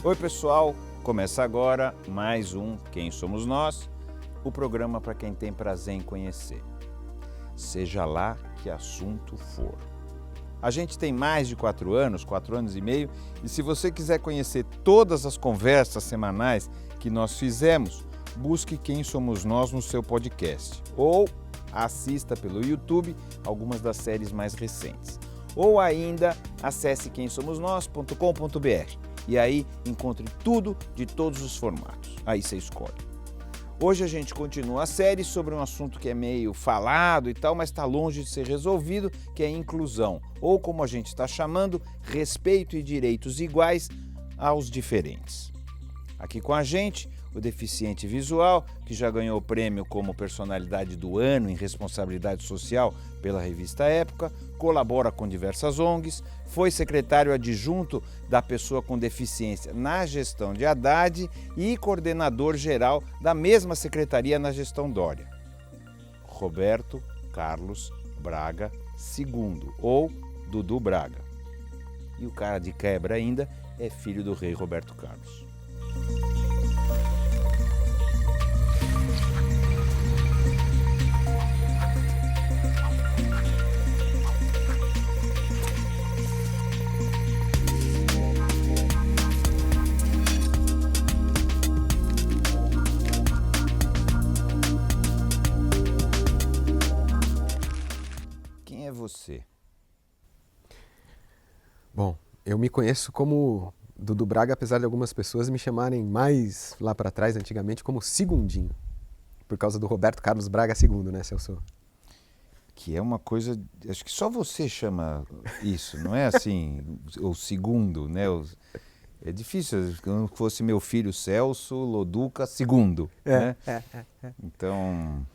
Oi pessoal, começa agora mais um Quem Somos Nós, o programa para quem tem prazer em conhecer, seja lá que assunto for. A gente tem mais de 4 anos e meio, e se você quiser conhecer todas as conversas semanais que nós fizemos, busque Quem Somos Nós no seu podcast, ou assista pelo YouTube algumas das séries mais recentes. Ou ainda acesse quemsomosnós.com.br e aí encontre tudo de todos os formatos. Aí você escolhe. Hoje a gente continua a série sobre um assunto que é meio falado e tal, mas está longe de ser resolvido, que é a inclusão, ou como a gente está chamando, respeito e direitos iguais aos diferentes. Aqui com a gente, o deficiente visual, que já ganhou o prêmio como personalidade do ano em responsabilidade social pela revista Época, colabora com diversas ONGs, foi secretário adjunto da pessoa com deficiência na gestão de Haddad e coordenador geral da mesma secretaria na gestão Dória. Roberto Carlos Braga II, ou Dudu Braga. E o cara de quebra ainda é filho do rei Roberto Carlos. Quem é você? Bom, eu me conheço como Dudu Braga, apesar de algumas pessoas me chamarem mais lá para trás, antigamente, como Segundinho. Por causa do Roberto Carlos Braga II, né, Celso? Que é uma coisa, acho que só você chama isso, não é assim, o segundo, né? É difícil, se não fosse meu filho Celso Loduca II, né? Então,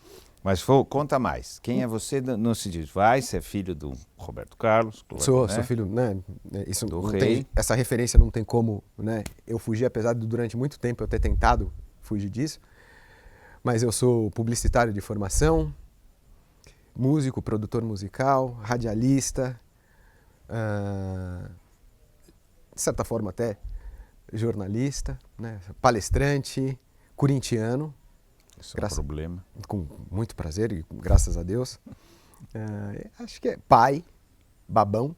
mas conta mais, quem é você no sentido, você é filho do Roberto Carlos, Sou né? filho, né? Isso Do não rei. tem, essa referência não tem como, né? Eu fugir, apesar de durante muito tempo eu ter tentado fugir disso. Mas eu sou publicitário de formação, músico, produtor musical, radialista, de certa forma até jornalista, né? Palestrante, corintiano. Esse é o problema. Com muito prazer e graças a Deus. Acho que é pai, babão,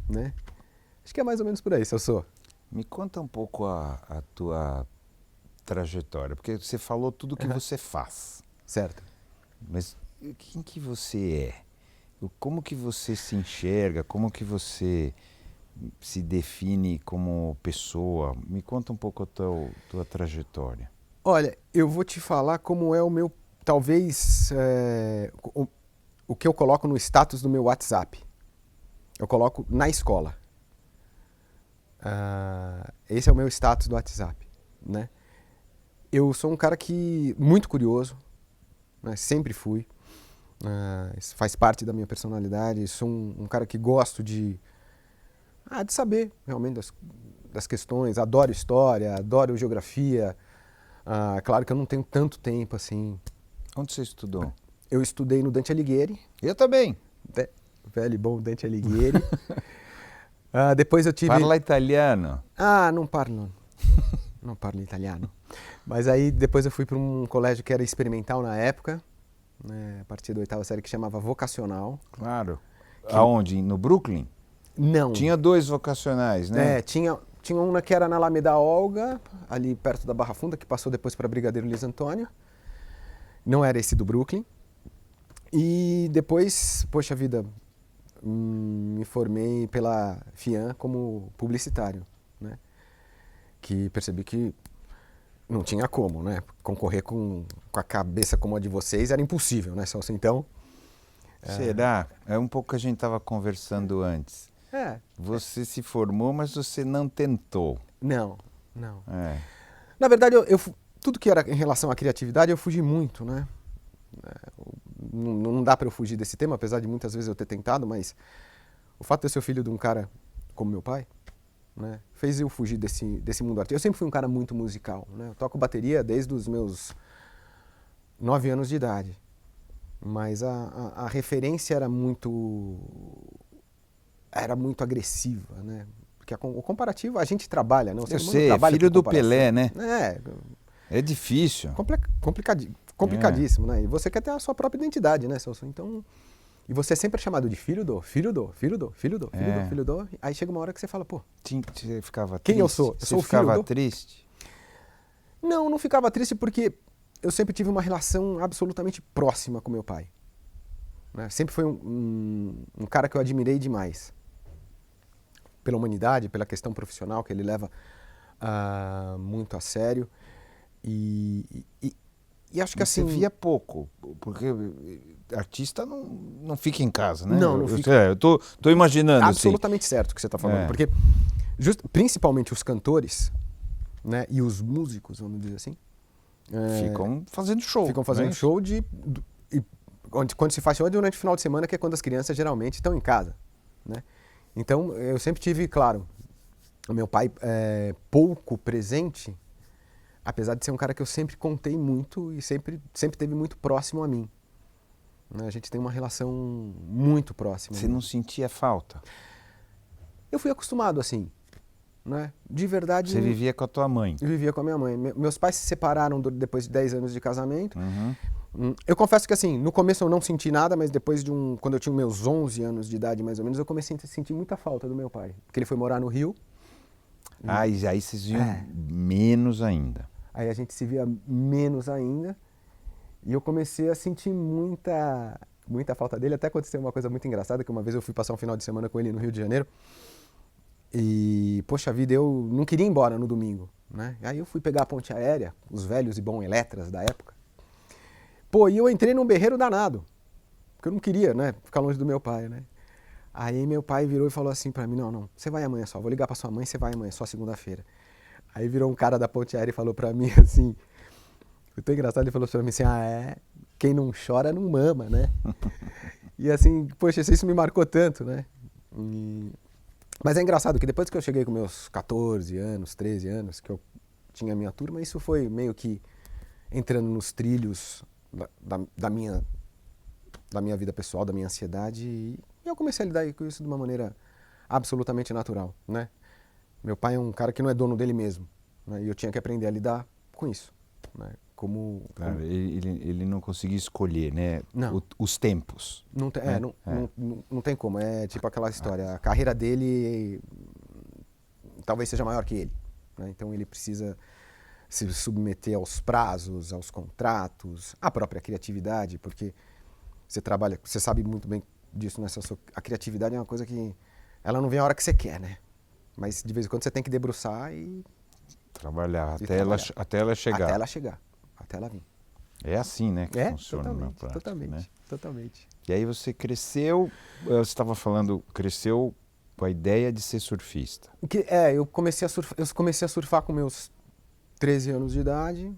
né? Acho que é mais ou menos por aí, Celso. Me conta um pouco a tua trajetória, porque você falou tudo o que você faz. Certo. Mas quem que você é? Como que você se enxerga? Como que você se define como pessoa? Me conta um pouco a tua trajetória. Olha, eu vou te falar como é o meu, talvez, o que eu coloco no status do meu WhatsApp. Eu coloco na escola. Esse é o meu status do WhatsApp, né? Eu sou um cara muito curioso, né? Sempre fui. Isso faz parte da minha personalidade. Sou um cara que gosto de saber realmente das questões. Adoro história, adoro geografia. Claro que eu não tenho tanto tempo assim. Onde você estudou? Eu estudei no Dante Alighieri. Eu também. Velho e bom Dante Alighieri. Depois eu tive... Parla italiano? Não parlo. Não parlo italiano. Mas aí depois eu fui para um colégio que era experimental na época, né, a partir da 8ª série, que chamava Vocacional. Claro. Aonde? No Brooklyn? Não. Tinha 2 vocacionais, né? Tinha uma que era na Alameda Olga, ali perto da Barra Funda, que passou depois para Brigadeiro Luiz Antônio. Não era esse do Brooklyn. E depois, poxa vida, me formei pela FIAN como publicitário, né? Que percebi que não tinha como, né? Concorrer com a cabeça como a de vocês era impossível, né, Celso? Então... Será? É um pouco que a gente estava conversando antes. Você se formou, mas você não tentou. Não. É. Na verdade, tudo que era em relação à criatividade, eu fugi muito, né? Não dá para eu fugir desse tema, apesar de muitas vezes eu ter tentado, mas o fato de eu ser filho de um cara como meu pai, né, fez eu fugir desse mundo artístico. Eu sempre fui um cara muito musical, né? Eu toco bateria desde os meus 9 anos de idade, mas a referência era muito agressiva, né? porque o comparativo a gente trabalha, né? O ser Eu humano sei, trabalha filho por do comparação. Pelé, né? É É difícil. complicadíssimo, né? E você quer ter a sua própria identidade, né, Celso? Então, e você é sempre chamado de filho do, filho do, filho do, filho do, filho do, filho do. Aí chega uma hora que você fala, pô, Você ficava quem triste? eu sou? Eu Você sou o filho ficava do? triste? Não ficava triste porque eu sempre tive uma relação absolutamente próxima com meu pai. Né? Sempre foi um cara que eu admirei demais. Pela humanidade, pela questão profissional que ele leva muito a sério. E acho que Mas assim... você via pouco, porque artista não fica em casa, né? Não fica. Eu tô imaginando Absolutamente certo o que você está falando. Porque principalmente os cantores, né, e os músicos, vamos dizer assim, ficam fazendo show. ficam fazendo show quando se faz show é durante o final de semana, que é quando as crianças geralmente estão em casa, né? Então eu sempre tive, claro, o meu pai pouco presente, apesar de ser um cara que eu sempre contei muito e sempre teve muito próximo a mim. A gente tem uma relação muito próxima. Você não sentia falta? Eu fui acostumado assim, né? De verdade. Você vivia com a tua mãe? Eu vivia com a minha mãe. Meus pais se separaram depois de 10 anos de casamento. Uhum. Eu confesso que assim, no começo eu não senti nada, mas depois quando eu tinha meus 11 anos de idade mais ou menos, eu comecei a sentir muita falta do meu pai. Porque ele foi morar no Rio. E aí vocês viam menos ainda. Aí a gente se via menos ainda. E eu comecei a sentir muita falta dele. Até aconteceu uma coisa muito engraçada, que uma vez eu fui passar um final de semana com ele no Rio de Janeiro. E, poxa vida, eu não queria ir embora no domingo, né? Aí eu fui pegar a ponte aérea, os velhos e bons Eletras da época. Pô, e eu entrei num berreiro danado, porque eu não queria, né, ficar longe do meu pai, né? Aí meu pai virou e falou assim pra mim, não, você vai amanhã só, vou ligar pra sua mãe, você vai amanhã, só segunda-feira. Aí virou um cara da ponte aérea e falou pra mim assim, foi tão engraçado, ele falou pra mim assim, quem não chora não mama, né? E assim, poxa, isso me marcou tanto, né? Mas é engraçado que depois que eu cheguei com meus 14 anos, 13 anos, que eu tinha a minha turma, isso foi meio que entrando nos trilhos da minha vida pessoal, da minha ansiedade, e eu comecei a lidar com isso de uma maneira absolutamente natural, né? Meu pai é um cara que não é dono dele mesmo, né? E eu tinha que aprender a lidar com isso, né? Claro, ele não conseguia escolher, né? Não. Os tempos. Não tem, não tem como, é tipo aquela história, a carreira dele talvez seja maior que ele, né? Então ele precisa se submeter aos prazos, aos contratos, à própria criatividade, porque você sabe muito bem disso, né? A criatividade é uma coisa que ela não vem a hora que você quer, né? Mas de vez em quando você tem que debruçar e trabalhar até trabalhar. ela chegar. Até ela chegar, até ela vir. É assim, né, que funciona na prática, totalmente. E aí você cresceu, você estava falando, cresceu com a ideia de ser surfista. Eu comecei a surfar com meus 13 anos de idade.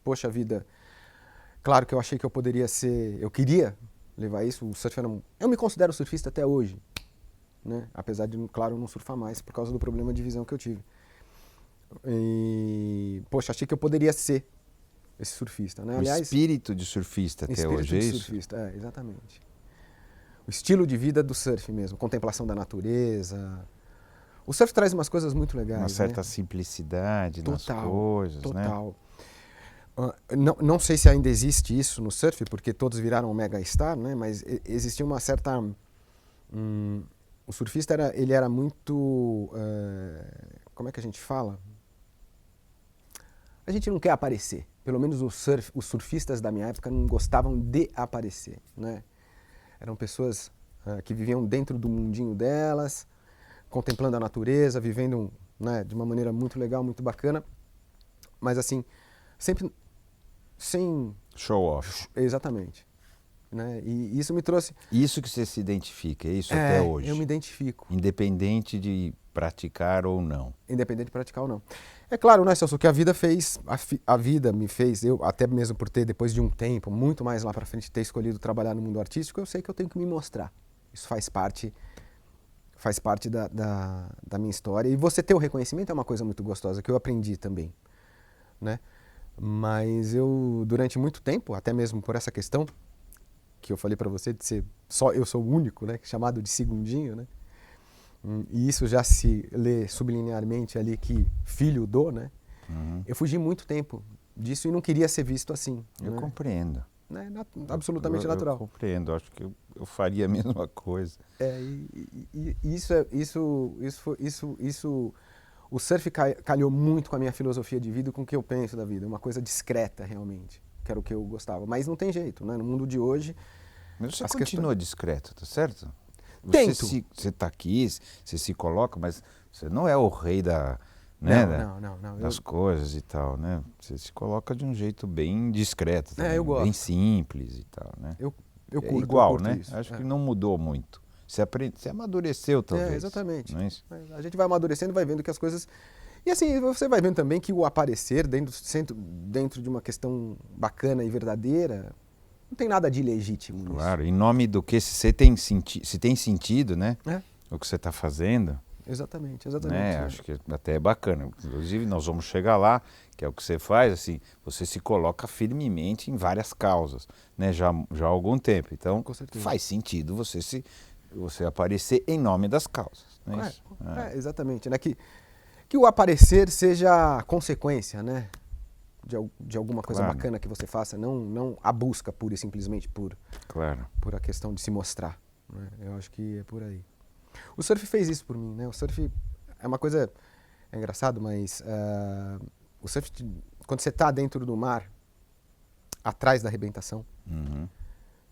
Poxa vida, claro que eu achei que eu queria levar isso, o surf eu me considero surfista até hoje, né? Apesar de, claro, não surfar mais por causa do problema de visão que eu tive. E, poxa, achei que eu poderia ser esse surfista, né? Aliás, o espírito de surfista até hoje, é isso? Surfista, exatamente. O estilo de vida do surf mesmo, contemplação da natureza. O surf traz umas coisas muito legais, uma certa né? simplicidade nas coisas, total. Né? Não sei se ainda existe isso no surf, porque todos viraram mega star, né? Mas existia uma certa... o surfista ele era muito... como é que a gente fala? A gente não quer aparecer. Pelo menos os surfistas da minha época não gostavam de aparecer, né? Eram pessoas que viviam dentro do mundinho delas, contemplando a natureza, vivendo, né, de uma maneira muito legal, muito bacana, mas assim, sempre sem... show off. Exatamente. Né? E isso me trouxe... Isso que você se identifica, é isso até hoje? Eu me identifico. Independente de praticar ou não. Independente de praticar ou não. É claro, né, Celso, que a vida fez, a vida me fez, eu até mesmo por ter, depois de um tempo, muito mais lá pra frente, ter escolhido trabalhar no mundo artístico, eu sei que eu tenho que me mostrar. Isso faz parte da minha história. E você ter o reconhecimento é uma coisa muito gostosa, que eu aprendi também, né? Mas eu, durante muito tempo, até mesmo por essa questão, que eu falei pra você, de ser só eu sou o único, né, chamado de segundinho, né? E isso já se lê sublinearmente ali que filho do, né? Eu fugi muito tempo disso e não queria ser visto assim. Eu né? compreendo. Né? Absolutamente natural. Eu compreendo, acho que eu faria a mesma coisa. E o surf calhou muito com a minha filosofia de vida e com o que eu penso da vida. Uma coisa discreta, realmente, que era o que eu gostava. Mas não tem jeito, né? No mundo de hoje... Mas você continua discreto, tá certo? Tento. Você tá aqui, você se coloca, mas você não é o rei da... Né, Não. das coisas e tal, né? Você se coloca de um jeito bem discreto, também, eu gosto. bem simples e tal, né? Eu curto, é igual, eu curto né? isso. Acho que não mudou muito. Você amadureceu, talvez. Exatamente. Não é isso? A gente vai amadurecendo, vai vendo que as coisas... E assim, você vai vendo também que o aparecer dentro de uma questão bacana e verdadeira, não tem nada de ilegítimo nisso. Claro, em nome do que se tem sentido, né? O que você está fazendo... Exatamente. Acho que até é bacana. Inclusive, nós vamos chegar lá, que é o que você faz, assim, você se coloca firmemente em várias causas, né? Já há algum tempo. Então, faz sentido você aparecer em nome das causas. Não é isso? Exatamente. Né? Que o aparecer seja consequência, né? De alguma coisa bacana que você faça, não a busca pura e simplesmente por a questão de se mostrar. Né? Eu acho que é por aí. O surf fez isso por mim, né? O surf é uma coisa... É engraçado, mas o surf, quando você está dentro do mar, atrás da arrebentação,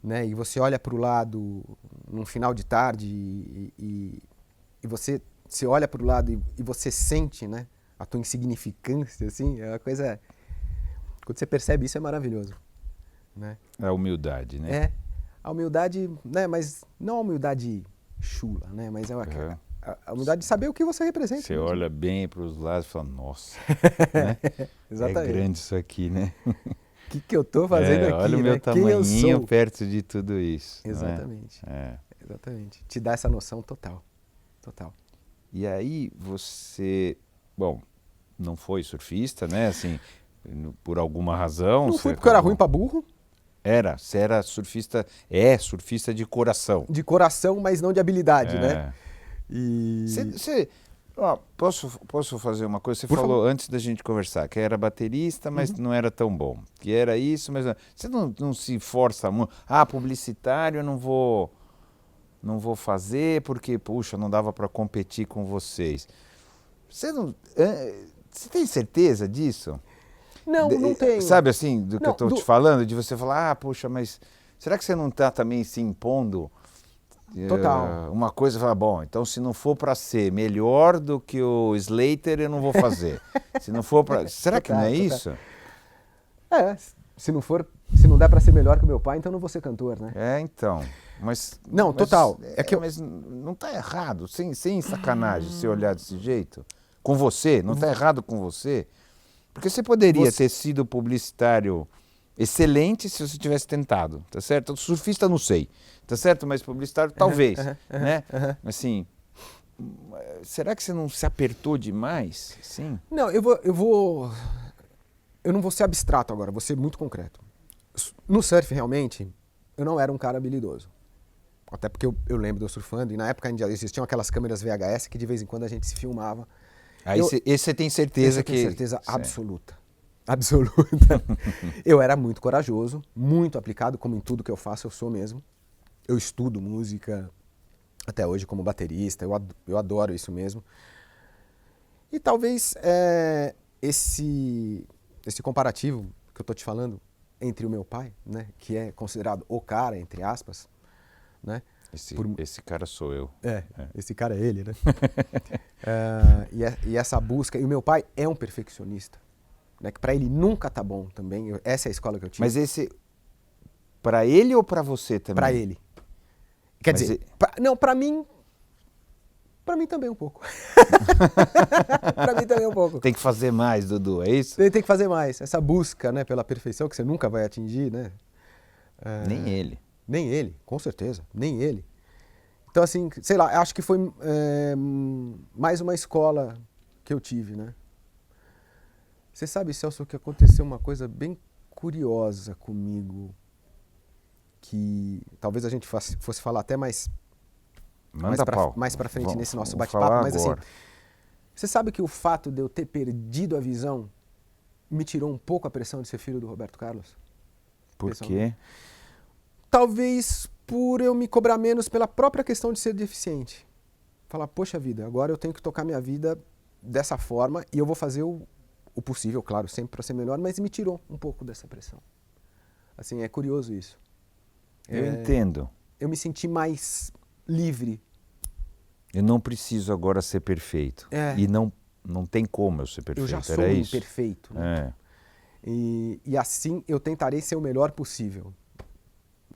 né? E você olha para o lado num final de tarde e você olha para o lado e você sente, né? A tua insignificância, assim, é uma coisa... Quando você percebe isso, é maravilhoso. Né? A humildade, né? A humildade, né? Mas não a humildade... chula, né? Mas é a humildade de saber o que você representa. Você olha bem para os lados e fala, nossa, né? Exatamente. É grande isso aqui, né? O que eu estou fazendo aqui, olha o meu tamanhinho perto de tudo isso. Exatamente. Exatamente. Te dá essa noção total. E aí você, bom, não foi surfista, né? Assim, por alguma razão. Não fui porque eu era ruim para burro. Você era surfista, surfista de coração. De coração, mas não de habilidade, né? Posso fazer uma coisa? Você falou antes da gente conversar que era baterista, mas não era tão bom. Que era isso, mas você não se força muito. Publicitário eu não vou fazer porque, puxa, não dava para competir com vocês. Você tem certeza disso? Não tenho. Sabe assim, do que eu estou te falando? De você falar, puxa, mas será que você não está também se impondo? Total. Uma coisa, fala, bom, então se não for para ser melhor do que o Slater, eu não vou fazer. Se não for para... Será que não é isso? Se não der para ser melhor que o meu pai, então não vou ser cantor, né? Então. Mas não está errado, sem sacanagem, se olhar desse jeito. Com você, não está errado com você. Porque você poderia ter sido publicitário excelente se você tivesse tentado, tá certo? Surfista não sei, tá certo? Mas publicitário talvez, né? Assim, será que você não se apertou demais? Sim. Não, eu não vou ser abstrato agora, vou ser muito concreto. No surf, realmente, eu não era um cara habilidoso. Até porque eu lembro de eu surfando e na época ainda existiam aquelas câmeras VHS que de vez em quando a gente se filmava. Aí esse você tem certeza que... Eu tenho certeza absoluta. Absoluta. Eu era muito corajoso, muito aplicado, como em tudo que eu faço, eu sou mesmo. Eu estudo música até hoje como baterista, eu adoro isso mesmo. E talvez esse comparativo que eu estou te falando entre o meu pai, né, que é considerado o cara, entre aspas, né? Esse cara sou eu. Esse cara é ele, né? E essa busca... E o meu pai é um perfeccionista. Né? Que para ele nunca tá bom também. Essa é a escola que eu tive. Mas esse... Para ele ou para você também? Para ele. Quer dizer... Para mim... Para mim também um pouco. Para mim também um pouco. Tem que fazer mais, Dudu, é isso? Tem que fazer mais. Essa busca, né, pela perfeição que você nunca vai atingir, né? Nem ele. Nem ele, com certeza, nem ele. Então, assim, sei lá, acho que foi mais uma escola que eu tive, né? Você sabe, Celso, que aconteceu uma coisa bem curiosa comigo, que talvez a gente fosse falar até mais Manda pau. mais pra frente Vamos- nesse nosso vamos bate-papo, falar mas agora. assim, você sabe que o fato de eu ter perdido a visão me tirou um pouco a pressão de ser filho do Roberto Carlos? Por quê? Talvez por eu me cobrar menos pela própria questão de ser deficiente. Falar, poxa vida, agora eu tenho que tocar minha vida dessa forma e eu vou fazer o possível, claro, sempre para ser melhor, mas me tirou um pouco dessa pressão. Assim, é curioso isso. Eu entendo. Eu me senti mais livre. Eu não preciso agora ser perfeito. É. E não tem como eu ser perfeito. Eu já sou Era um isso? imperfeito. Né? É. E assim eu tentarei ser o melhor possível.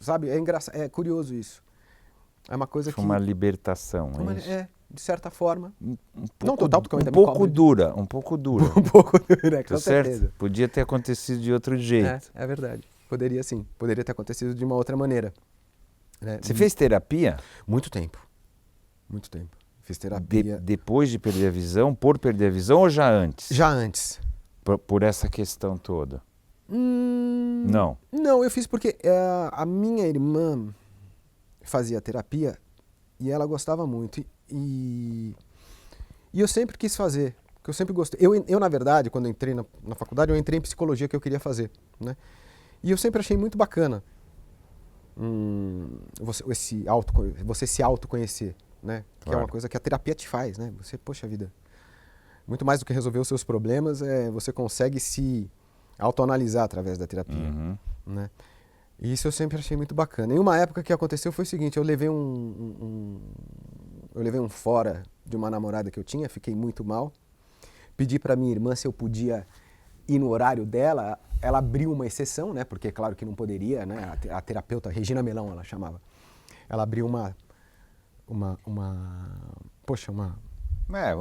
Sabe? É engraçado, é curioso isso. É uma coisa Foi que... uma libertação, isso? de certa forma. Um Não total, porque eu ainda um me pouco cobro. dura, um pouco dura. Um pouco dura, com Tá certo? certeza. Podia ter acontecido de outro jeito. É verdade. Poderia sim. Poderia ter acontecido de uma outra maneira. Né? Você fez terapia? Muito tempo. Muito tempo. Fiz terapia. Depois de perder a visão, por perder a visão ou já antes? Já antes. Por essa questão toda? Não. Não, eu fiz porque a minha irmã fazia terapia e ela gostava muito. E eu sempre quis fazer, porque eu sempre gostei. Eu na verdade, quando eu entrei na faculdade, eu entrei em psicologia que eu queria fazer. Né? E eu sempre achei muito bacana você se autoconhecer, né? Que Claro. é uma coisa que a terapia te faz, né? Você, poxa vida, muito mais do que resolver os seus problemas, você consegue se autoanalisar através da terapia, Uhum. né? E isso eu sempre achei muito bacana. E uma época que aconteceu foi o seguinte, eu levei um fora de uma namorada que eu tinha, fiquei muito mal, pedi para minha irmã se eu podia ir no horário dela, ela abriu uma exceção, né? Porque claro que não poderia, né? A terapeuta, Regina Melão, ela chamava. Ela abriu uma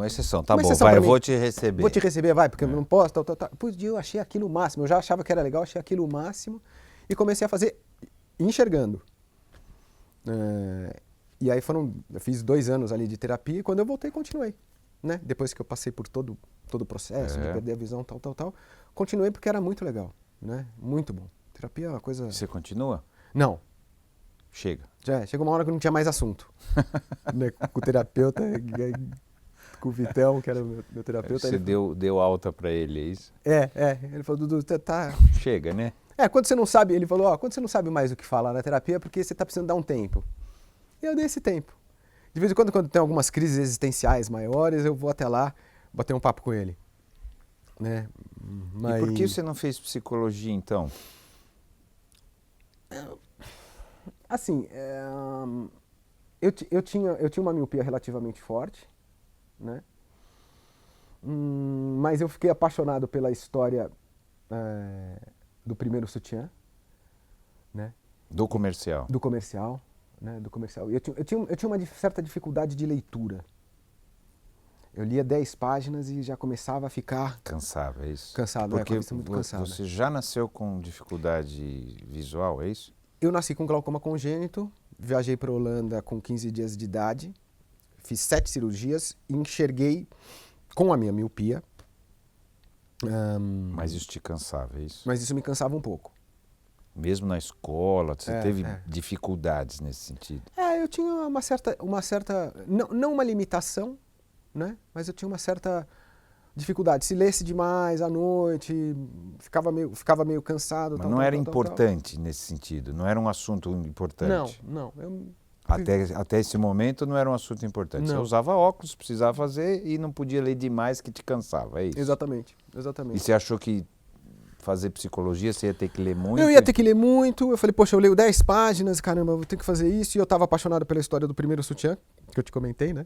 exceção. Tá Uma bom, exceção vai, pra eu mim. vou te receber. Vou te receber, vai, porque eu não posso, tal. Pois eu achei aquilo o máximo, eu já achava que era legal, achei aquilo o máximo e comecei a fazer enxergando. E aí eu fiz 2 anos ali de terapia e quando eu voltei, continuei. Né? Depois que eu passei por todo o processo de perder a visão, tal, continuei porque era muito legal, né? Muito bom. Terapia é uma coisa... Você continua? Não. Chega. Chegou uma hora que não tinha mais assunto. Né? Com o terapeuta, com o Vitão, que era o meu terapeuta. Você deu alta pra ele, é isso? Ele falou, Dudu, tá... Chega, né? Quando você não sabe, ele falou, quando você não sabe mais o que falar na terapia é porque você tá precisando dar um tempo. E eu dei esse tempo. De vez em quando tem algumas crises existenciais maiores, eu vou até lá bater um papo com ele. Né? E por que você não fez psicologia, então? Assim, eu tinha uma miopia relativamente forte, né? Mas eu fiquei apaixonado pela história do primeiro sutiã, né? Do comercial? Do comercial. Né, do comercial. Eu tinha uma certa dificuldade de leitura. Eu lia 10 páginas e já começava a ficar... Cansado, é isso? Cansado, porque com a vista muito cansada. Você já nasceu com dificuldade visual, é isso? Eu nasci com glaucoma congênito, viajei para a Holanda com 15 dias de idade, fiz 7 cirurgias e enxerguei com a minha miopia. Mas isso te cansava, é isso? Mas isso me cansava um pouco. Mesmo na escola, você teve dificuldades nesse sentido? Eu tinha uma certa não uma limitação, né? Mas eu tinha uma certa dificuldade. Se lesse demais à noite, ficava meio cansado. Mas não era importante nesse sentido? Não era um assunto importante? Não. Até esse momento não era um assunto importante. Não. Você usava óculos, precisava fazer e não podia ler demais que te cansava, é isso? Exatamente. E você achou que fazer psicologia, você ia ter que ler muito? Eu ia ter que ler muito. Eu falei, poxa, eu leio 10 páginas, caramba, eu vou ter que fazer isso. E eu estava apaixonado pela história do primeiro sutiã, que eu te comentei, né?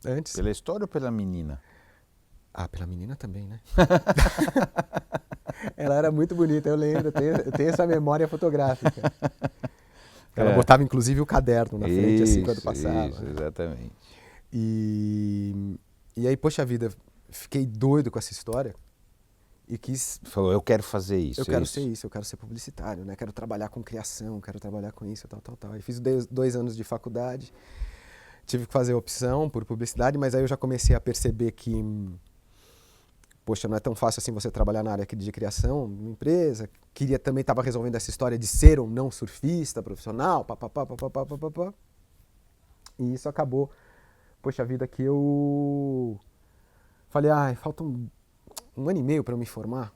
Antes. Pela história ou pela menina? Pela menina também, né? Ela era muito bonita, eu lembro. Eu tenho essa memória fotográfica. Ela botava, inclusive, o caderno na frente, assim, quando passava. Isso, exatamente. E aí, poxa vida, fiquei doido com essa história. E falou, eu quero fazer isso. Eu quero ser isso, eu quero ser publicitário, né? Quero trabalhar com criação, quero trabalhar com isso, tal. Aí fiz 2 anos de faculdade, tive que fazer opção por publicidade, mas aí eu já comecei a perceber que, poxa, não é tão fácil assim você trabalhar na área de criação, numa empresa. Também estava resolvendo essa história de ser ou não surfista profissional, papapá. E isso acabou, poxa vida, que eu falei, falta um ano e meio para eu me formar.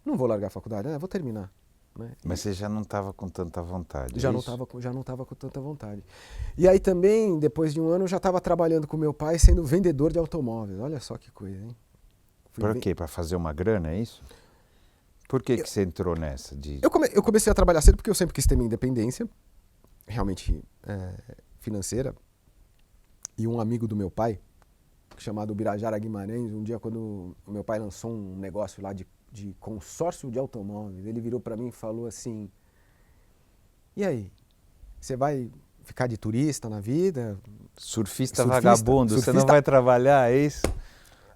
Não vou largar a faculdade, vou terminar. Né? Mas você já não estava com tanta vontade, já não estava com tanta vontade. E aí também, depois de um ano, eu já estava trabalhando com meu pai sendo vendedor de automóveis. Olha só que coisa, hein? Por quê? Para fazer uma grana, é isso? Por que você entrou nessa? Eu comecei a trabalhar cedo porque eu sempre quis ter minha independência, realmente financeira. E um amigo do meu pai, chamado Birajara Guimarães, um dia quando o meu pai lançou um negócio lá de consórcio de automóveis, ele virou para mim e falou assim, e aí, você vai ficar de turista na vida? Surfista vagabundo, você não vai trabalhar, é isso?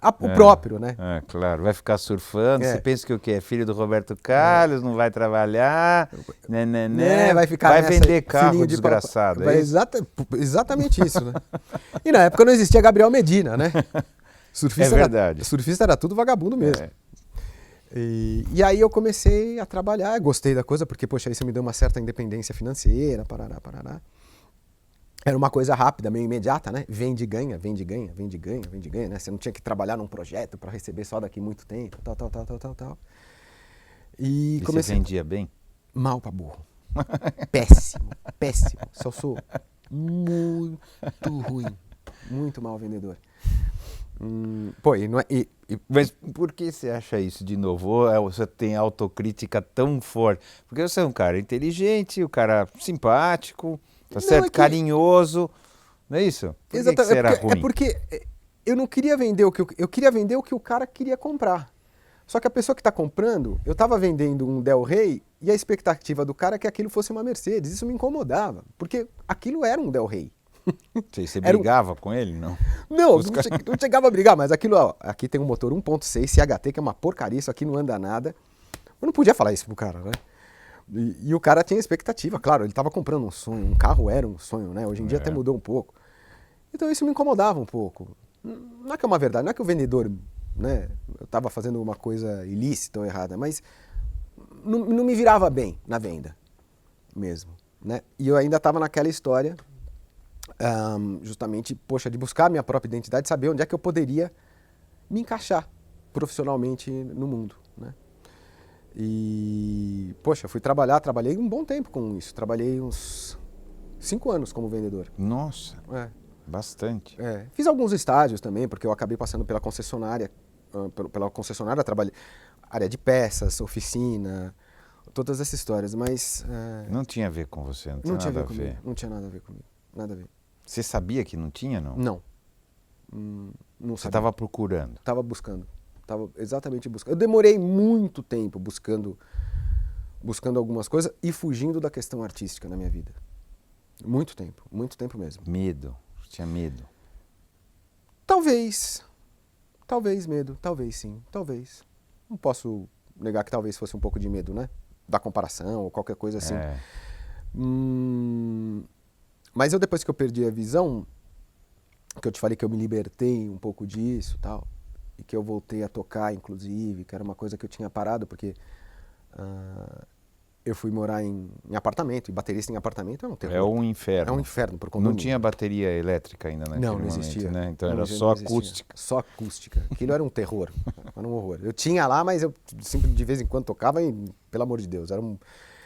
O próprio, né? Claro, vai ficar surfando, você pensa que o quê? É filho do Roberto Carlos, não vai trabalhar, vai vender carro desgraçado, é isso? Exatamente isso, né? E na época não existia Gabriel Medina, né? Surfista verdade. Surfista era tudo vagabundo mesmo. E aí eu comecei a trabalhar, gostei da coisa, porque, poxa, isso me deu uma certa independência financeira, parará. Era uma coisa rápida, meio imediata, né? Vende e ganha, né? Você não tinha que trabalhar num projeto para receber só daqui muito tempo, tal. E comecei... você vendia bem? Mal pra burro. Péssimo. Só sou muito ruim. Muito mal vendedor. Mas por que você acha isso de novo? Ou você tem autocrítica tão forte? Porque você é um cara inteligente, um cara simpático, tá certo? Carinhoso, não é isso? Por que você era ruim? É porque eu não queria vender eu queria vender o que o cara queria comprar. Só que a pessoa que está comprando, eu estava vendendo um Del Rey e a expectativa do cara é que aquilo fosse uma Mercedes. Isso me incomodava, porque aquilo era um Del Rey. Você brigava com ele, não? Não chegava a brigar, mas aquilo, aqui tem um motor 1.6 CHT, que é uma porcaria, isso aqui não anda nada. Eu não podia falar isso pro cara, né? E o cara tinha expectativa, claro, ele estava comprando um sonho, um carro era um sonho, né? Hoje em dia até mudou um pouco. Então isso me incomodava um pouco. Não é que é uma verdade, não é que o vendedor, né, eu estava fazendo uma coisa ilícita ou errada, mas não me virava bem na venda mesmo, né? E eu ainda estava naquela história... justamente, de buscar a minha própria identidade, saber onde é que eu poderia me encaixar profissionalmente no mundo, né? E, trabalhei um bom tempo com isso, trabalhei uns 5 anos como vendedor. Nossa, bastante. Fiz alguns estágios também, porque eu acabei passando pela concessionária, trabalhei área de peças, oficina, todas essas histórias, mas... Não tinha a ver com você, não tinha nada a ver. Não tinha nada a ver comigo, nada a ver. Você sabia que não tinha, não? Não. Não sabia. Você estava procurando? Estava buscando. Estava exatamente buscando. Eu demorei muito tempo buscando algumas coisas e fugindo da questão artística na minha vida. Muito tempo mesmo. Medo? Tinha medo? Talvez medo, talvez sim, talvez. Não posso negar que talvez fosse um pouco de medo, né? Da comparação ou qualquer coisa assim. Mas depois que eu perdi a visão, que eu te falei que eu me libertei um pouco disso e tal, e que eu voltei a tocar, inclusive, que era uma coisa que eu tinha parado, porque eu fui morar em apartamento, e baterista em apartamento é um terror. É um inferno. É um inferno por condomínio. Não tinha bateria elétrica ainda naquele momento, não existia. Né? Então era só acústica. Só acústica. Aquilo era um terror, era um horror. Eu tinha lá, mas eu sempre de vez em quando tocava e, pelo amor de Deus,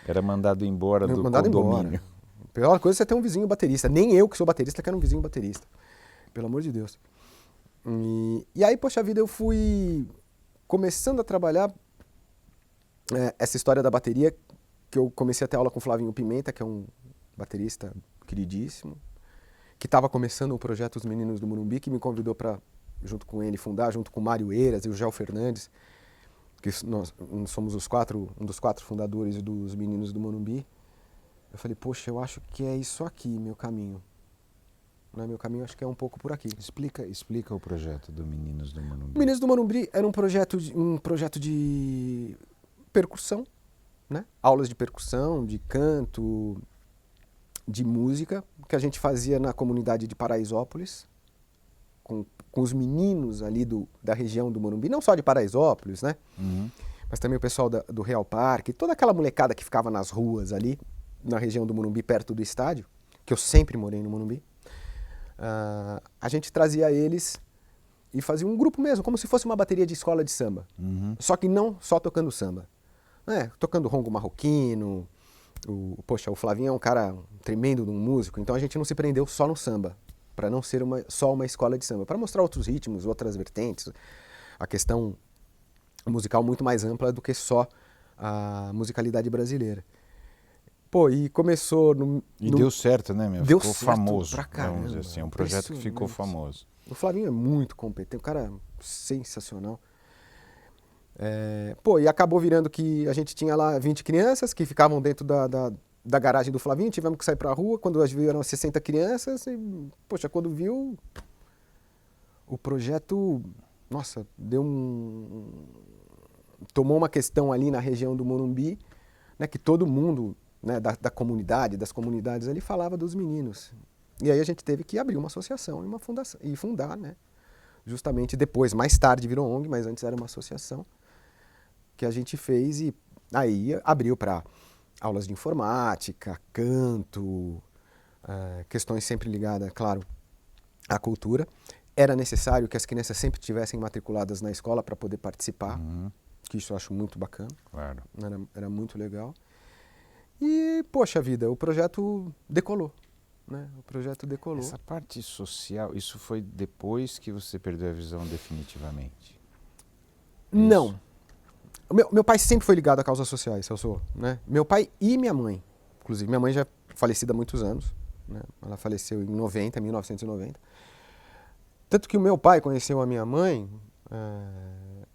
era mandado embora do condomínio. Embora. A pior coisa é você ter um vizinho baterista. Nem eu, que sou baterista, quero um vizinho baterista. Pelo amor de Deus. E aí, poxa vida, eu fui começando a trabalhar essa história da bateria, que eu comecei a ter aula com o Flavinho Pimenta, que é um baterista queridíssimo, que estava começando o projeto Os Meninos do Morumbi, que me convidou para, junto com ele, fundar, junto com o Mário Eiras e o Gel Fernandes, que nós somos um dos 4 fundadores dos Meninos do Morumbi. Eu falei, poxa, eu acho que é isso aqui, meu caminho. Não é meu caminho, acho que é um pouco por aqui. Explica o projeto do Meninos do Morumbi. Meninos do Morumbi era um projeto de percussão, né? Aulas de percussão, de canto, de música, que a gente fazia na comunidade de Paraisópolis, com os meninos ali da região do Morumbi, não só de Paraisópolis, né? Uhum. Mas também o pessoal do Real Parque, toda aquela molecada que ficava nas ruas ali, na região do Morumbi, perto do estádio, que eu sempre morei no Morumbi. a gente trazia eles e fazia um grupo mesmo, como se fosse uma bateria de escola de samba. Só que não só tocando samba. Tocando rongo marroquino. O Flavinho é um cara tremendo de um músico, então a gente não se prendeu só no samba, para não ser só uma escola de samba, para mostrar outros ritmos, outras vertentes, a questão musical muito mais ampla do que só a musicalidade brasileira. E começou deu certo, né, meu? Deu ficou certo famoso, pra caramba, vamos dizer assim, um projeto que ficou famoso. O Flavinho é muito competente, um cara sensacional. E acabou virando que a gente tinha lá 20 crianças que ficavam dentro da garagem do Flavinho, tivemos que sair pra rua, quando nós vimos eram 60 crianças, e, quando viu, o projeto, nossa, tomou uma questão ali na região do Morumbi, né, que todo mundo, né, da comunidade, das comunidades ali, falava dos meninos. E aí a gente teve que abrir uma associação e uma fundação, e fundar, né, justamente depois, mais tarde virou ONG, mas antes era uma associação, que a gente fez e aí abriu para aulas de informática, canto, questões sempre ligadas, claro, à cultura. Era necessário que as crianças sempre estivessem matriculadas na escola para poder participar, que isso eu acho muito bacana. Claro. Era muito legal. E, poxa vida, o projeto decolou. Né? O projeto decolou. Essa parte social, isso foi depois que você perdeu a visão definitivamente? Não. Meu pai sempre foi ligado a causas sociais, Celso, né? Meu pai e minha mãe, inclusive. Minha mãe já é falecida há muitos anos, né? Ela faleceu em 1990. Tanto que o meu pai conheceu a minha mãe,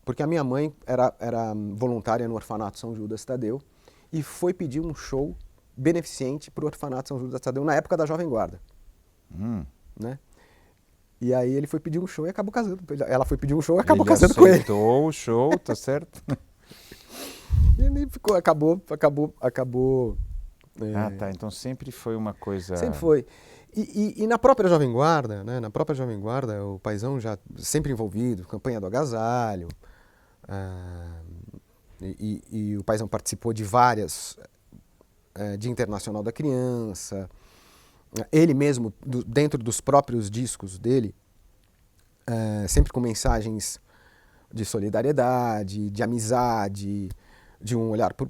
porque a minha mãe era voluntária no Orfanato São Judas Tadeu e foi pedir um show beneficente para o Orfanato São Judas Tadeu na época da Jovem Guarda. Né? E aí ele foi pedir um show e acabou casando. Ela foi pedir um show e acabou casando com ele. Ele aceitou o show, tá certo? E ele acabou. Tá. Então sempre foi uma coisa... Sempre foi. E na própria Jovem Guarda, né? Na própria Jovem Guarda, o paizão já sempre envolvido, campanha do agasalho. E o paizão participou de várias, Dia Internacional da Criança. Ele mesmo, dentro dos próprios discos dele, sempre com mensagens de solidariedade, de amizade, de um olhar para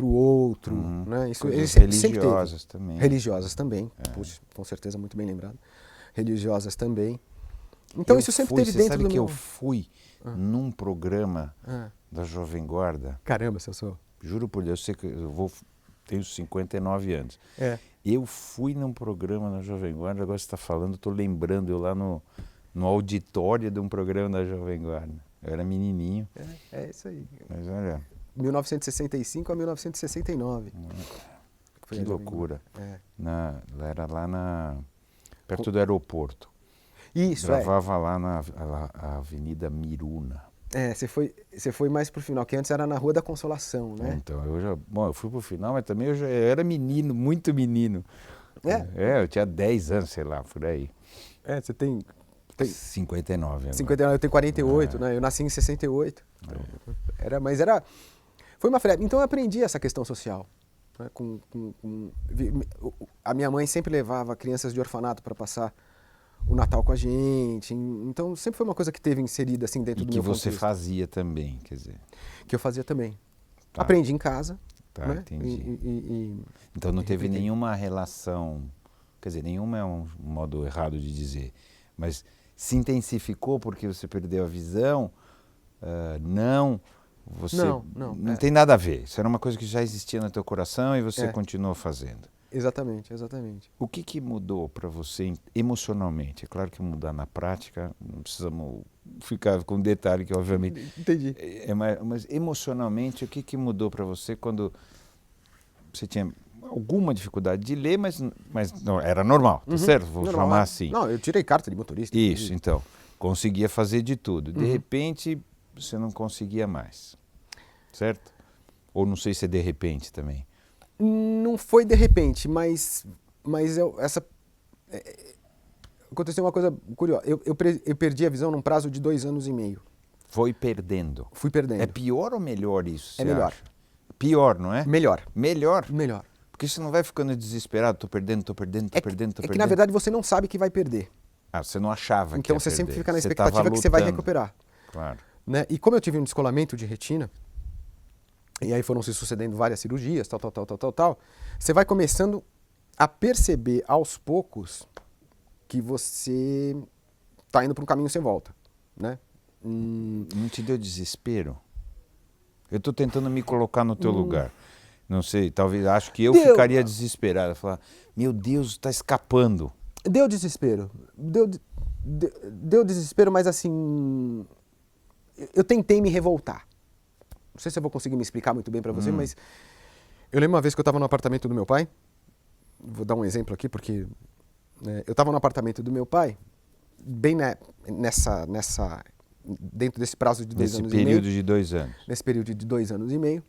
o outro. Né? Isso, ele religiosas sempre também. Religiosas também, puxa, com certeza muito bem lembrado. Religiosas também. Então isso sempre teve dentro do meu... Você sabe que eu fui num programa da Jovem Guarda? Caramba, Celso. Juro por Deus, eu sei que tenho 59 anos. Eu fui num programa na Jovem Guarda, agora você está falando, estou lembrando, eu lá no auditório de um programa da Jovem Guarda. Eu era menininho. É isso aí. Mas olha... 1965 a 1969. Que loucura. Era lá perto do aeroporto. Isso, Gravava lá na Avenida Miruna. Você foi mais pro final, que antes era na Rua da Consolação, né? Então, eu fui pro final, mas também eu era menino, muito menino. Eu tinha 10 anos, sei lá, por aí. Você tem 59 agora. 59, eu tenho 48, né? Eu nasci em 68. Foi uma febre. Então eu aprendi essa questão social. Né? A minha mãe sempre levava crianças de orfanato para passar o Natal com a gente. Então sempre foi uma coisa que teve inserida assim dentro do meu contexto. E que você fazia também, quer dizer. Que eu fazia também. Tá. Aprendi em casa. Tá, né? Entendi. Então não teve nenhuma relação, quer dizer, nenhuma é um modo errado de dizer, mas se intensificou porque você perdeu a visão? Não. Não tem nada a ver. Isso era uma coisa que já existia no teu coração e você continuou fazendo. Exatamente. O que mudou para você emocionalmente? É claro que mudar na prática, não precisamos ficar com detalhe que obviamente... Entendi. Mas emocionalmente, o que mudou para você quando você tinha alguma dificuldade de ler, mas não, era normal, tá certo? Vou chamar assim. Não, eu tirei carta de motorista. Isso, então. Conseguia fazer de tudo. De repente, você não conseguia mais, certo? Ou não sei se é de repente também. Não foi de repente, mas aconteceu uma coisa curiosa. Eu perdi a visão num prazo de 2 anos e meio. Foi perdendo. Fui perdendo. É pior ou melhor isso? É melhor. Acha? Pior, não é? Melhor. Melhor? Melhor. Porque você não vai ficando desesperado, tô perdendo. É que na verdade você não sabe que vai perder. Ah, você não achava que Então ia você sempre perder. fica na Você expectativa tava que você vai lutando. recuperar. Claro. Né? E como eu tive um descolamento de retina, e aí foram se sucedendo várias cirurgias, tal, você vai começando a perceber aos poucos que você tá indo para um caminho sem volta, né? Não te deu desespero? Eu tô tentando me colocar no teu lugar. Não sei, talvez, acho que eu Deu. ficaria desesperado. Falar, meu Deus, tá escapando. Deu desespero. Deu desespero, mas assim, eu tentei me revoltar. Não sei se eu vou conseguir me explicar muito bem para você, mas eu lembro uma vez que eu estava no apartamento do meu pai. Vou dar um exemplo aqui, porque eu estava no apartamento do meu pai, bem dentro desse prazo de 2 anos e meio. Nesse período de 2 anos. Nesse período de 2 anos e meio.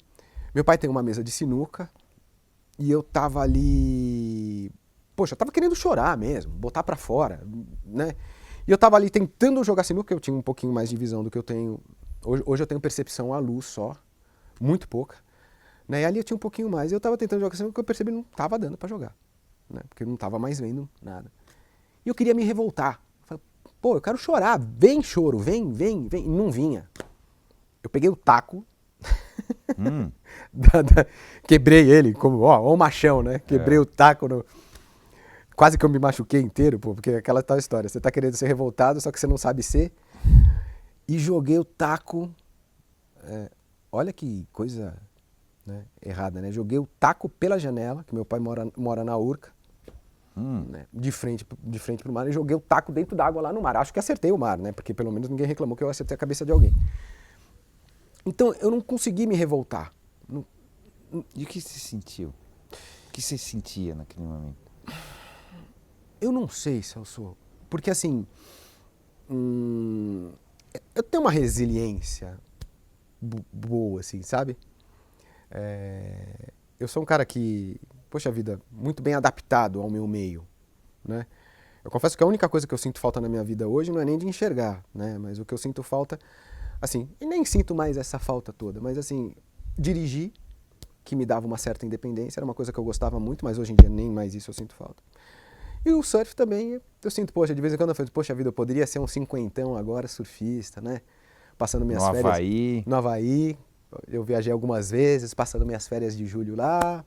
Meu pai tem uma mesa de sinuca e eu tava ali... Poxa, eu tava querendo chorar mesmo, botar pra fora, né? E eu tava ali tentando jogar sinuca, eu tinha um pouquinho mais de visão do que eu tenho... Hoje eu tenho percepção à luz só, muito pouca. Né? E ali eu tinha um pouquinho mais. Eu tava tentando jogar sinuca, que eu percebi que não tava dando pra jogar. Né? Porque eu não tava mais vendo nada. E eu queria me revoltar. Falei, pô, eu quero chorar, vem choro, vem. E não vinha. Eu peguei o taco... Quebrei ele, como ó, um machão, né? Quebrei o taco, quase que eu me machuquei inteiro, pô, porque é aquela tal história. Você tá querendo ser revoltado, só que você não sabe ser. E joguei o taco. Olha que coisa, né, errada, né? Joguei o taco pela janela, que meu pai mora na Urca, né, de frente pro mar, e joguei o taco dentro d'água lá no mar. Acho que acertei o mar, né? Porque pelo menos ninguém reclamou que eu acertei a cabeça de alguém. Então, eu não consegui me revoltar. E o que você sentiu? O que você sentia naquele momento? Eu não sei, Celso. Porque, assim, eu tenho uma resiliência boa, assim, sabe? Eu sou um cara que, poxa vida, muito bem adaptado ao meu meio, né? Eu confesso que a única coisa que eu sinto falta na minha vida hoje não é nem de enxergar, né? Mas o que eu sinto falta, assim, e nem sinto mais essa falta toda, mas assim, dirigir, que me dava uma certa independência, era uma coisa que eu gostava muito, mas hoje em dia nem mais isso eu sinto falta. E o surf também, eu sinto, poxa, de vez em quando eu falo, poxa vida, eu poderia ser um cinquentão agora, surfista, né? Passando minhas férias... Havaí. No Havaí. Eu viajei algumas vezes, passando minhas férias de julho lá,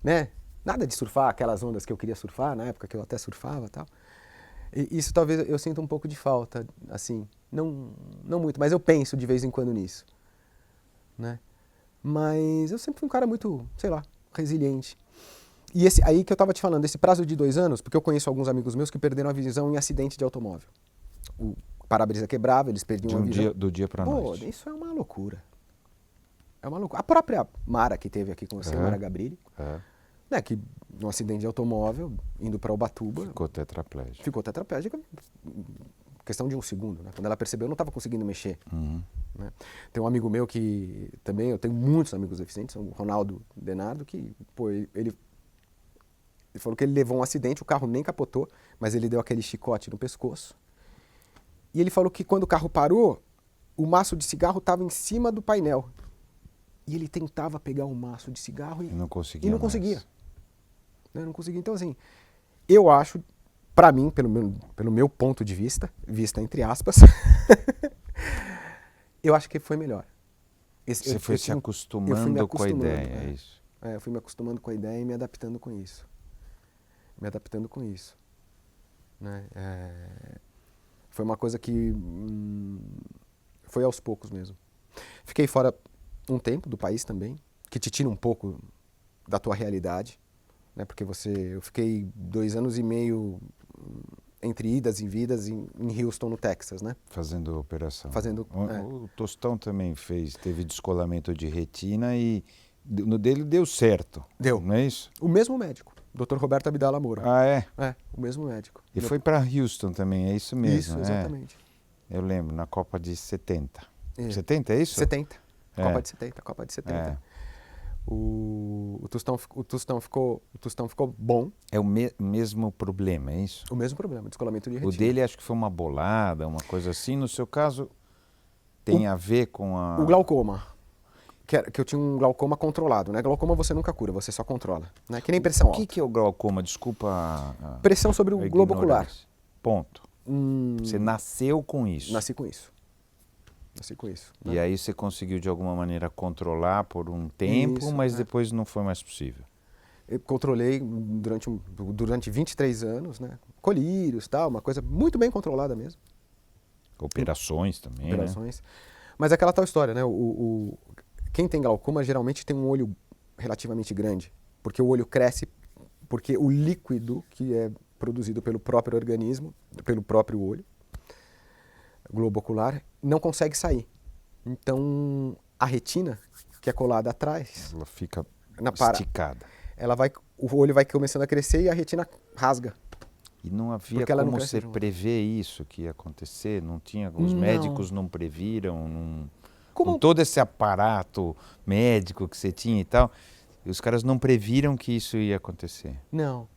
né? Nada de surfar aquelas ondas que eu queria surfar, na época que eu até surfava e tal. E isso talvez eu sinta um pouco de falta, assim, não muito, mas eu penso de vez em quando nisso, né? Mas eu sempre fui um cara muito, sei lá, resiliente. E esse aí que eu tava te falando, esse prazo de 2 anos, porque eu conheço alguns amigos meus que perderam a visão em acidente de automóvel. O para-brisa quebrava, eles perdiam a visão. Do dia pra noite. Pô, isso é uma loucura. É uma loucura. A própria Mara que teve aqui com você, Mara Gabrilli, né, que num acidente de automóvel, indo para Ubatuba... Ficou tetraplégica. Ficou tetraplégica, questão de 1 segundo. Né? Quando ela percebeu, eu não estava conseguindo mexer. Né? Tem um amigo meu que também, eu tenho muitos amigos deficientes, o Ronaldo Denardo, que, pô, ele falou que ele levou um acidente, o carro nem capotou, mas ele deu aquele chicote no pescoço. E ele falou que quando o carro parou, o maço de cigarro estava em cima do painel. E ele tentava pegar um maço de cigarro e não conseguia. Não conseguia. Não conseguia. Então, assim, eu acho, pra mim, pelo meu ponto de vista entre aspas, eu acho que foi melhor. Você foi se acostumando com a ideia, é isso? Eu fui me acostumando com a ideia e me adaptando com isso. Né? Foi uma coisa que foi aos poucos mesmo. Fiquei fora um tempo do país também, que te tira um pouco da tua realidade, né? Porque eu fiquei 2 anos e meio entre idas e vindas em Houston, no Texas, né? Fazendo operação. O Tostão também teve descolamento de retina e no dele deu certo. Deu. Não é isso? O mesmo médico, Dr. Roberto Abdala Moura. Ah, é? O mesmo médico. E foi para Houston também, é isso mesmo? Isso, exatamente. Eu lembro, na Copa de 70. 70 é isso? 70. Copa de 70. O Tostão ficou bom. É o mesmo problema, é isso? O mesmo problema, descolamento de retina. O dele acho que foi uma bolada, uma coisa assim. No seu caso, tem a ver com a... O glaucoma. Que eu tinha um glaucoma controlado, né? Glaucoma você nunca cura, você só controla. Né? Que nem pressão alta. O que é o glaucoma? Desculpa pressão sobre o globo ocular. Ponto. Você nasceu com isso. Nasci com isso. E aí você conseguiu de alguma maneira controlar por um tempo, Isso, mas depois não foi mais possível. Eu controlei durante 23 anos, né? Colírios, tal, uma coisa muito bem controlada mesmo. Operações também, Operações. Mas é aquela tal história, né? Quem tem glaucoma geralmente tem um olho relativamente grande, porque o olho cresce, porque o líquido que é produzido pelo próprio organismo, pelo próprio olho, globo ocular, não consegue sair. Então, a retina, que é colada atrás, Ela fica na esticada. o olho vai começando a crescer e a retina rasga. E não havia Porque ela não como cresce você junto. prever isso que ia acontecer? Não tinha, os Não. médicos não previram, Como- com todo esse aparato médico que você tinha e tal, os caras não previram que isso ia acontecer. Não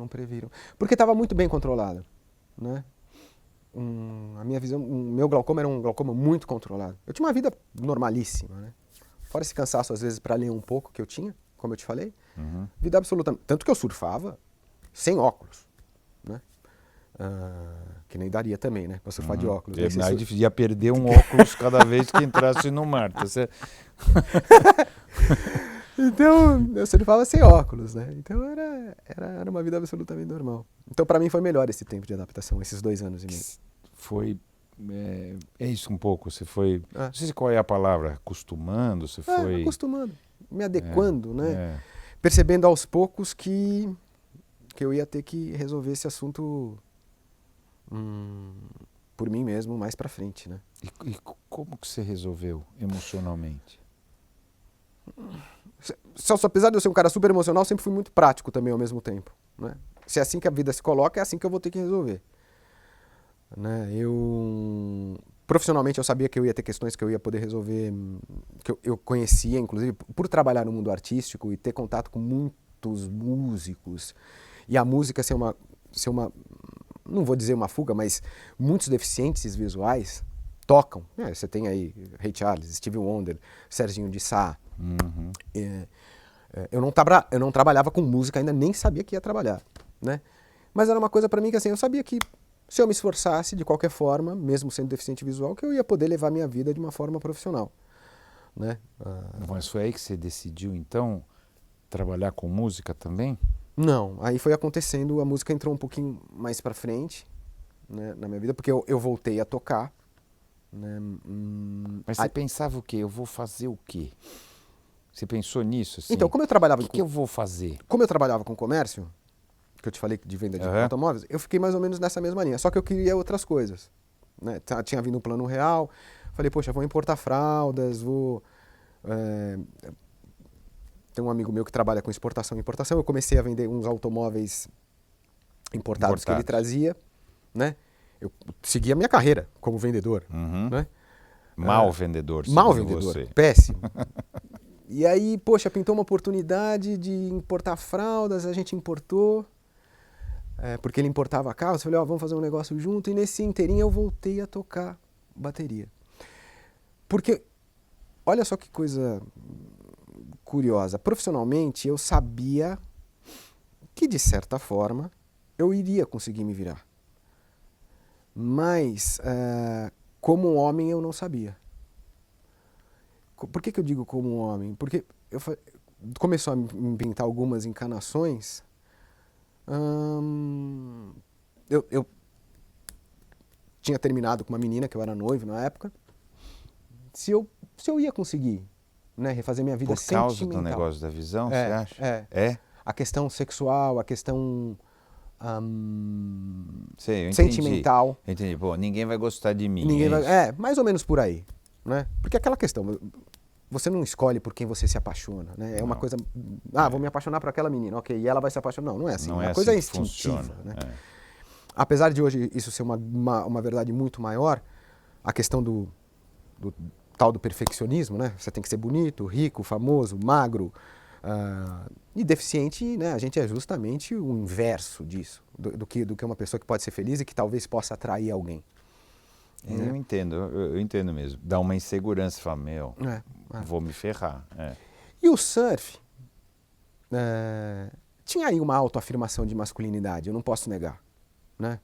previram. Porque estava muito bem controlado, né? A minha visão, o meu glaucoma era um glaucoma muito controlado. Eu tinha uma vida normalíssima, né? Fora esse cansaço, às vezes, para ler um pouco que eu tinha, como eu te falei. Vida absolutamente. Tanto que eu surfava sem óculos, né? Que nem daria também, né? Pra surfar de óculos. Né? Ia perder um óculos cada vez que entrasse no mar. Tá certo? Então, eu surfava sem óculos, né? Então era uma vida absolutamente normal. Então, para mim, foi melhor esse tempo de adaptação, esses 2 anos e meio. Foi... É isso um pouco, você foi... Não sei qual é a palavra, acostumando, você foi... Acostumando, me adequando, né? É. Percebendo aos poucos que eu ia ter que resolver esse assunto por mim mesmo mais pra frente, né? E como que você resolveu emocionalmente? Celso, apesar de eu ser um cara super emocional, sempre fui muito prático também ao mesmo tempo, né? Se é assim que a vida se coloca, é assim que eu vou ter que resolver. Né? Profissionalmente eu sabia que eu ia ter questões que eu ia poder resolver, que eu conhecia, inclusive, por trabalhar no mundo artístico e ter contato com muitos músicos. E a música ser uma não vou dizer uma fuga, mas muitos deficientes visuais tocam. Você tem aí Ray Charles, Stevie Wonder, Serginho de Sá. Eu não trabalhava com música ainda, nem sabia que ia trabalhar, né? Mas era uma coisa para mim que assim, eu sabia que se eu me esforçasse de qualquer forma, mesmo sendo deficiente visual, que eu ia poder levar minha vida de uma forma profissional, né? Mas foi aí que você decidiu então trabalhar com música também? Não, aí foi acontecendo, a música entrou um pouquinho mais para frente, né, na minha vida, porque eu voltei a tocar, né? Mas você pensava o quê? Eu vou fazer o quê? Você pensou nisso? Assim? Então, como eu trabalhava o que eu vou fazer? Como eu trabalhava com comércio, que eu te falei de venda de automóveis, eu fiquei mais ou menos nessa mesma linha. Só que eu queria outras coisas, né? Tinha vindo um plano real, falei, poxa, vou importar fraldas, tem um amigo meu que trabalha com exportação e importação, eu comecei a vender uns automóveis importados que ele trazia, né? Eu segui a minha carreira como vendedor, né? Mal vendedor, você. Péssimo. E aí, poxa, pintou uma oportunidade de importar fraldas, a gente importou, porque ele importava carros, eu falei, vamos fazer um negócio junto, e nesse inteirinho eu voltei a tocar bateria. Porque, olha só que coisa curiosa, profissionalmente eu sabia que, de certa forma, eu iria conseguir me virar. Mas, como homem, eu não sabia. Por que eu digo como homem? Porque começou a me pintar algumas encanações. Eu tinha terminado com uma menina que eu era noivo na época. Se eu ia conseguir, né, refazer minha vida sentimental. Por causa do negócio da visão, você acha? É. A questão sexual, a questão Sei, eu sentimental. Entendi. Pô, ninguém vai gostar de mim. Mais ou menos por aí, né? Porque aquela questão, você não escolhe por quem você se apaixona, né? É uma coisa, vou me apaixonar por aquela menina, ok, e ela vai se apaixonar. Não é assim, a coisa é instintiva, né? Apesar de hoje isso ser uma verdade muito maior, a questão do tal do perfeccionismo, né? Você tem que ser bonito, rico, famoso, magro, e deficiente, né? A gente é justamente o inverso disso, do que uma pessoa que pode ser feliz e que talvez possa atrair alguém. Eu entendo mesmo. Dá uma insegurança, fala, vou me ferrar. E o surf tinha aí uma autoafirmação de masculinidade, eu não posso negar, né?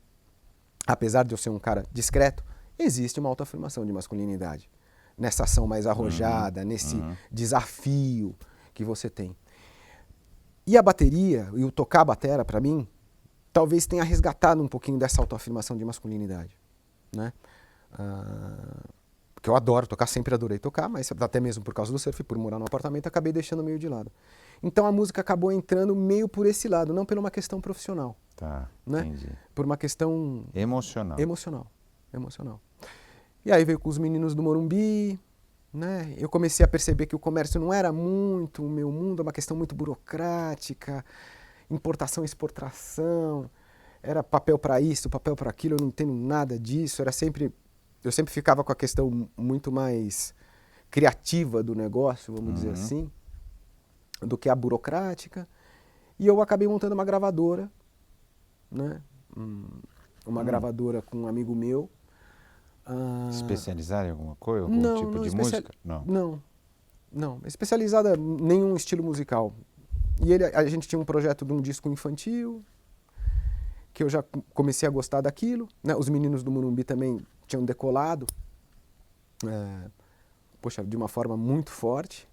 apesar de eu ser um cara discreto, existe uma autoafirmação de masculinidade. Nessa ação mais arrojada, nesse desafio que você tem. E a bateria, e o tocar a batera, para mim, talvez tenha resgatado um pouquinho dessa autoafirmação de masculinidade, né? Porque eu adoro tocar, sempre adorei tocar, mas até mesmo por causa do surf, por morar no apartamento, acabei deixando meio de lado. Então a música acabou entrando meio por esse lado, não por uma questão profissional. Tá, né? entendi. Por uma questão Emocional. Emocional. E aí veio com os meninos do Morumbi, né? Eu comecei a perceber que o comércio não era muito o meu mundo, é uma questão muito burocrática, importação e exportação, era papel para isso, papel para aquilo, eu não tenho nada disso, eu sempre ficava com a questão muito mais criativa do negócio, vamos dizer assim, do que a burocrática. E eu acabei montando uma gravadora, né? Uma gravadora com um amigo meu. Especializada em alguma coisa? Algum tipo de música? Não. Especializada em nenhum estilo musical. E a gente tinha um projeto de um disco infantil, que eu já comecei a gostar daquilo, né? Os meninos do Morumbi também tinham decolado, de uma forma muito forte.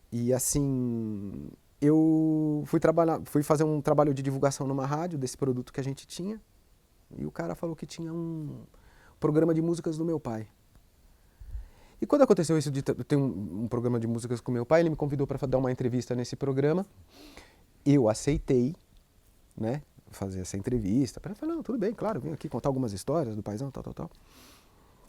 E assim, eu fui fazer um trabalho de divulgação numa rádio desse produto que a gente tinha, e o cara falou que tinha um programa de músicas do meu pai. E quando aconteceu isso de ter um programa de músicas com meu pai, ele me convidou para dar uma entrevista nesse programa. Eu aceitei, né, fazer essa entrevista. Ele falou, não, tudo bem, claro, vim aqui contar algumas histórias do paizão, tal.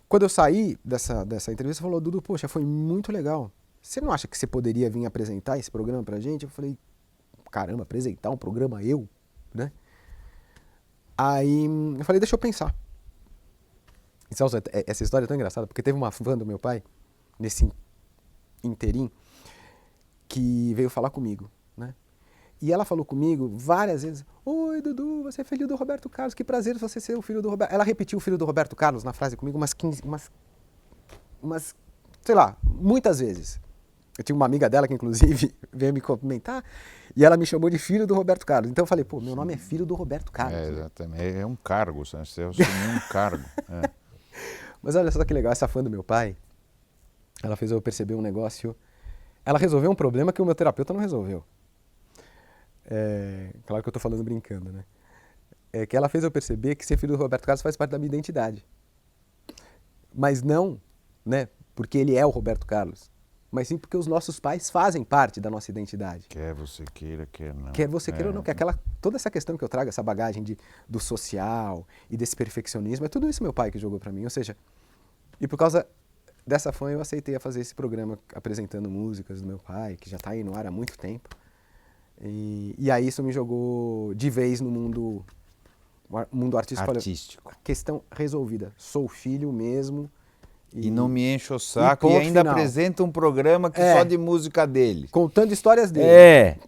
Quando eu saí dessa entrevista, ele falou, Dudu, poxa, foi muito legal. Você não acha que você poderia vir apresentar esse programa pra gente? Eu falei, caramba, apresentar um programa eu, né? Aí eu falei, deixa eu pensar. Essa história é tão engraçada, porque teve uma fã do meu pai, nesse interim, que veio falar comigo, né? E ela falou comigo várias vezes, oi, Dudu, você é filho do Roberto Carlos, que prazer você ser o filho do Roberto. Ela repetiu o filho do Roberto Carlos na frase comigo sei lá, muitas vezes. Eu tinha uma amiga dela que, inclusive, veio me cumprimentar e ela me chamou de filho do Roberto Carlos. Então eu falei, pô, meu nome é filho do Roberto Carlos. Exatamente. É um cargo, você assumiu um cargo. Mas olha só que legal, essa fã do meu pai, ela fez eu perceber um negócio. Ela resolveu um problema que o meu terapeuta não resolveu. Claro que eu tô falando brincando, né? É que ela fez eu perceber que ser filho do Roberto Carlos faz parte da minha identidade. Mas não, né, porque ele é o Roberto Carlos, mas sim porque os nossos pais fazem parte da nossa identidade. Quer você queira, quer não. Quer você queira ou não, que toda essa questão que eu trago, essa bagagem do social e desse perfeccionismo, é tudo isso meu pai que jogou pra mim. Ou seja, e por causa dessa fã eu aceitei a fazer esse programa apresentando músicas do meu pai, que já tá aí no ar há muito tempo. E aí isso me jogou de vez no mundo artístico. Olha, questão resolvida. Sou filho mesmo. E não me enche o saco e ainda apresenta um programa que só de música dele. Contando histórias dele.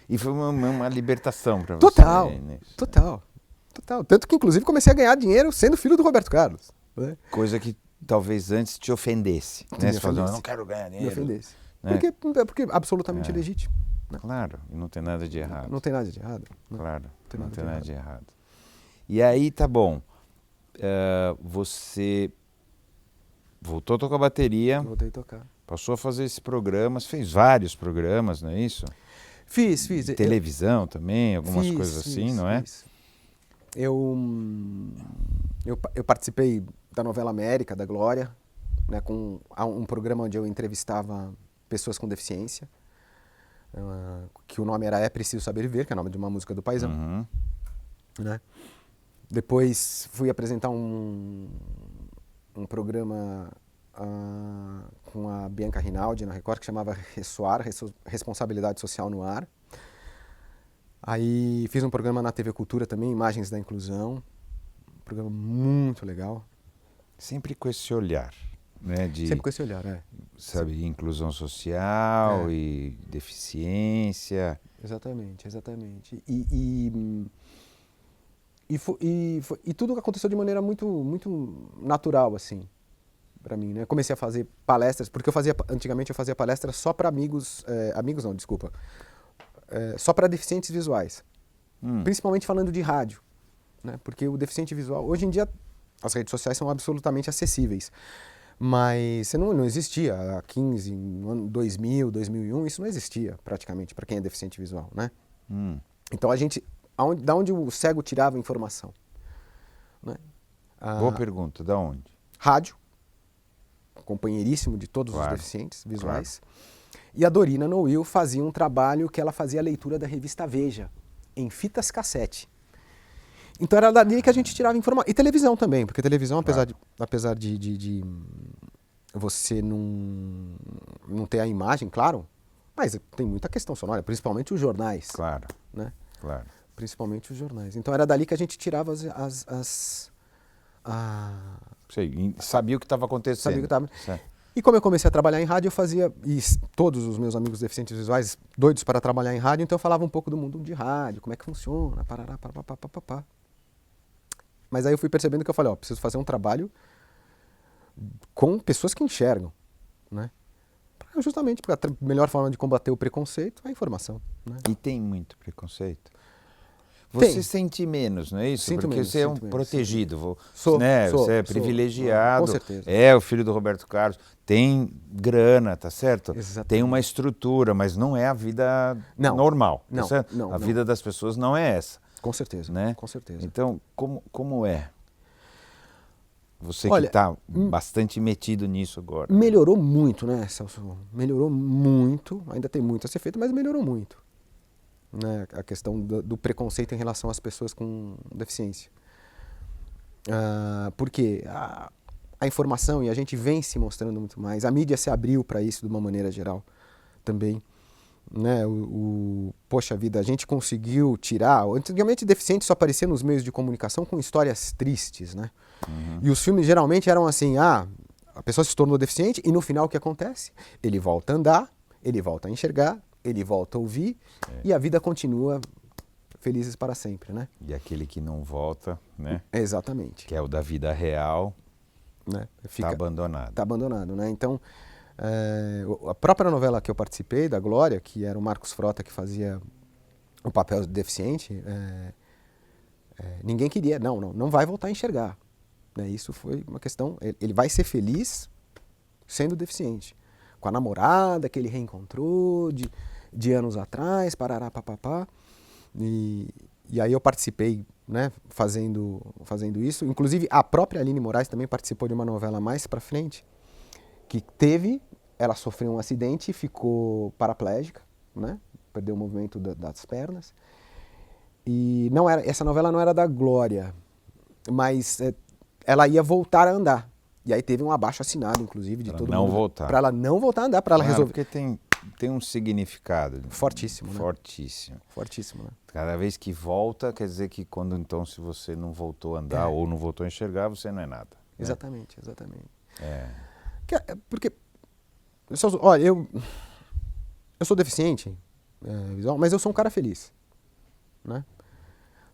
E foi uma libertação para você. Total. Tanto que, inclusive, comecei a ganhar dinheiro sendo filho do Roberto Carlos. Né? Coisa que talvez antes te ofendesse. Né? Você falou, eu não quero ganhar dinheiro. Me ofendesse. Né? Porque é absolutamente legítimo. Né? Claro, e não tem nada de errado. Não tem nada de errado. Claro, não tem nada de errado. E aí, tá bom. Você voltou a tocar bateria. Voltei a tocar. Passou a fazer esse programa. Você fez vários programas, não é isso? Fiz. Televisão também, algumas coisas assim, não é? Eu participei da novela América, da Glória, né, com um programa onde eu entrevistava pessoas com deficiência, que o nome era É Preciso Saber Ver, que é o nome de uma música do Paizão. Né? Depois fui apresentar um programa com a Bianca Rinaldi na Record, que chamava Ressoar, Responsabilidade Social no Ar. Aí fiz um programa na TV Cultura também, Imagens da Inclusão, um programa muito legal. Sempre com esse olhar, né? Sempre com esse olhar, Sabe, inclusão social e deficiência. Exatamente. E tudo aconteceu de maneira muito, muito natural, assim, para mim, né? Comecei a fazer palestras, porque antigamente eu fazia palestras só para só para deficientes visuais, principalmente falando de rádio, né? Porque o deficiente visual, hoje em dia, as redes sociais são absolutamente acessíveis, mas não existia há 15, no ano 2000, 2001, isso não existia praticamente para quem é deficiente visual, né? Então da onde o cego tirava a informação? Né? Boa pergunta, da onde? Rádio, companheiríssimo de todos os deficientes visuais. E a Dorina Noil fazia um trabalho que ela fazia a leitura da revista Veja, em fitas cassete. Então era dali que a gente tirava informação. E televisão também, porque televisão, apesar de você não ter a imagem, claro, mas tem muita questão sonora, principalmente os jornais. Claro. Né? Claro. Principalmente os jornais. Então era dali que a gente tirava Sei, sabia o que estava acontecendo. Sabia o que estava. E como eu comecei a trabalhar em rádio, eu fazia, e todos os meus amigos deficientes visuais, doidos para trabalhar em rádio, então eu falava um pouco do mundo de rádio, como é que funciona, parará, papapá. Mas aí eu fui percebendo que eu falei, preciso fazer um trabalho com pessoas que enxergam, né? Justamente porque a melhor forma de combater o preconceito é a informação. Né? E tem muito preconceito? Você Tem. sente menos, não é isso? Sinto Porque menos, você é um sinto menos, protegido, Sou, você é privilegiado, com certeza. é o filho do Roberto Carlos, tem grana, tá certo? Exatamente. Tem uma estrutura, mas não é a vida normal, tá certo? A vida das pessoas não é essa. Com certeza, né? Com certeza. Então, como é? Você que está bastante metido nisso agora. Melhorou muito, né, Celso? Melhorou muito, ainda tem muito a ser feito, mas melhorou muito. Né? A questão do preconceito em relação às pessoas com deficiência. Porque a informação, e a gente vem se mostrando muito mais, a mídia se abriu para isso de uma maneira geral também. Né? Poxa vida, a gente conseguiu tirar... Antigamente, deficiente só aparecia nos meios de comunicação com histórias tristes, né? E os filmes geralmente eram assim, a pessoa se tornou deficiente e no final o que acontece? Ele volta a andar, ele volta a enxergar, ele volta a ouvir e a vida continua felizes para sempre, né? E aquele que não volta, né? Exatamente. Que é o da vida real, né? Está abandonado. Está abandonado, né? Então, a própria novela que eu participei, da Glória, que era o Marcos Frota que fazia o papel de deficiente, ninguém queria, não vai voltar a enxergar. Né? Isso foi uma questão, ele vai ser feliz sendo deficiente. Com a namorada que ele reencontrou de anos atrás, parará, papapá. E aí eu participei, né, fazendo isso. Inclusive, a própria Aline Moraes também participou de uma novela mais pra frente, que ela sofreu um acidente e ficou paraplégica, né? Perdeu o movimento das pernas. E essa novela não era da Glória, mas ela ia voltar a andar. E aí teve um abaixo-assinado, inclusive, de todo mundo. Para ela não voltar a andar, para ela resolver. Porque tem um significado. Fortíssimo, né? Fortíssimo. Fortíssimo, né? Cada vez que volta, quer dizer que se você não voltou a andar ou não voltou a enxergar, você não é nada. Né? Exatamente, exatamente. Porque, olha, eu sou deficiente visual, mas eu sou um cara feliz. Né?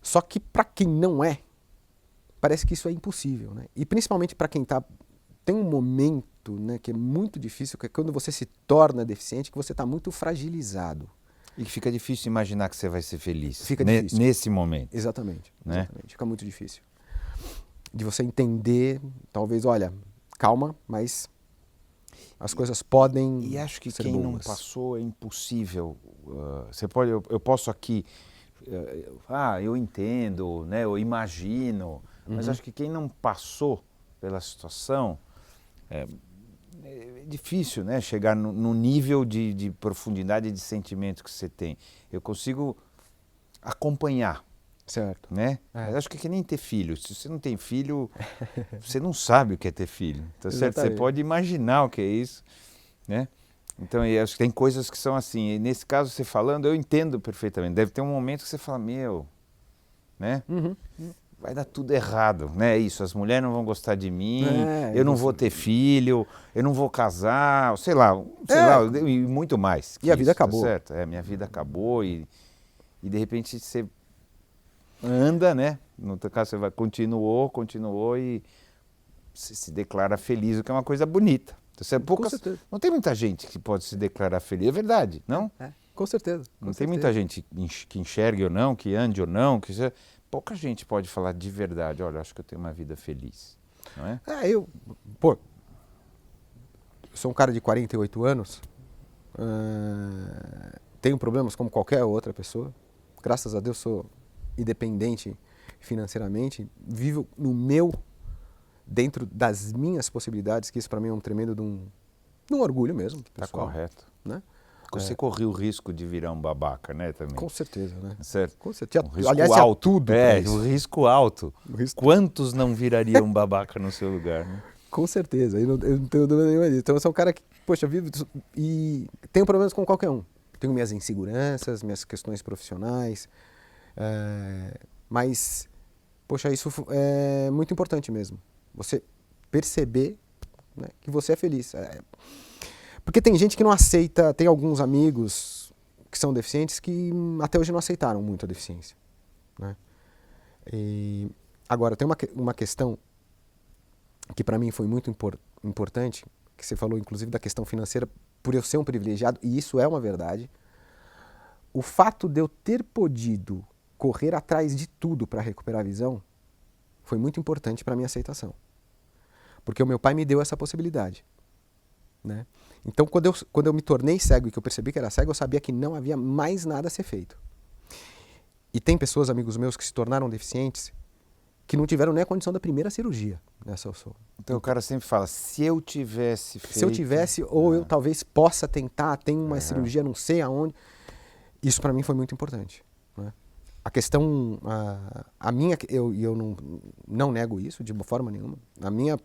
Só que para quem não é, parece que isso é impossível, né? E principalmente para quem tem um momento, né, que é muito difícil, que é quando você se torna deficiente, que você está muito fragilizado. E que fica difícil imaginar que você vai ser feliz. Fica difícil. Nesse momento. Exatamente, né? Exatamente. Fica muito difícil. De você entender, talvez, olha, calma, mas as coisas podem E acho que ser quem boas. não passou é impossível. Eu posso aqui... eu entendo, né, eu imagino... Mas acho que quem não passou pela situação, é difícil, né, chegar no nível de profundidade de sentimento que você tem. Eu consigo acompanhar. Certo. Né? Mas acho que é que nem ter filho. Se você não tem filho, você não sabe o que é ter filho. Tá certo? Você pode imaginar o que é isso. Né? Então, eu acho que tem coisas que são assim. E nesse caso, você falando, eu entendo perfeitamente. Deve ter um momento que você fala, né? Vai dar tudo errado, né? Isso, as mulheres não vão gostar de mim, eu não vou ter filho, eu não vou casar, sei lá, e muito mais. E a vida acabou. Tá certo? Minha vida acabou e de repente você anda, né? No teu caso você continuou e você se declara feliz, o que é uma coisa bonita. Tá certo? Não tem muita gente que pode se declarar feliz, é verdade, não? Com certeza. Não tem muita gente que enxergue ou não, que ande ou não, pouca gente pode falar de verdade, olha, acho que eu tenho uma vida feliz, não é? Eu sou um cara de 48 anos, tenho problemas como qualquer outra pessoa, graças a Deus sou independente financeiramente, vivo dentro das minhas possibilidades, que isso para mim é um tremendo de um orgulho mesmo. Está correto. Né? Você correu o risco de virar um babaca, né, também? Com certeza, né? Certo? Com certeza. Um risco Aliás, alto. Tudo o risco alto. Quantos não virariam um babaca no seu lugar, né? Com certeza, eu não tenho dúvida nenhuma disso. Então eu sou um cara que, poxa, vivo e tenho problemas com qualquer um. Tenho minhas inseguranças, minhas questões profissionais, mas, poxa, isso é muito importante mesmo. Você perceber, né, que você é feliz. Porque tem gente que não aceita, tem alguns amigos que são deficientes que até hoje não aceitaram muito a deficiência. Né? Agora, tem uma questão que para mim foi muito importante, que você falou inclusive da questão financeira, por eu ser um privilegiado, e isso é uma verdade. O fato de eu ter podido correr atrás de tudo para recuperar a visão foi muito importante para a minha aceitação. Porque o meu pai me deu essa possibilidade. Né? Então, quando eu me tornei cego e que eu percebi que era cego, eu sabia que não havia mais nada a ser feito. E tem pessoas, amigos meus, que se tornaram deficientes que não tiveram nem a condição da primeira cirurgia. Então o cara sempre fala, se eu tivesse feito... Se eu tivesse, ou eu talvez possa tentar, tem uma cirurgia não sei aonde. Isso para mim foi muito importante. Né? A questão, eu não nego isso de forma nenhuma. A minha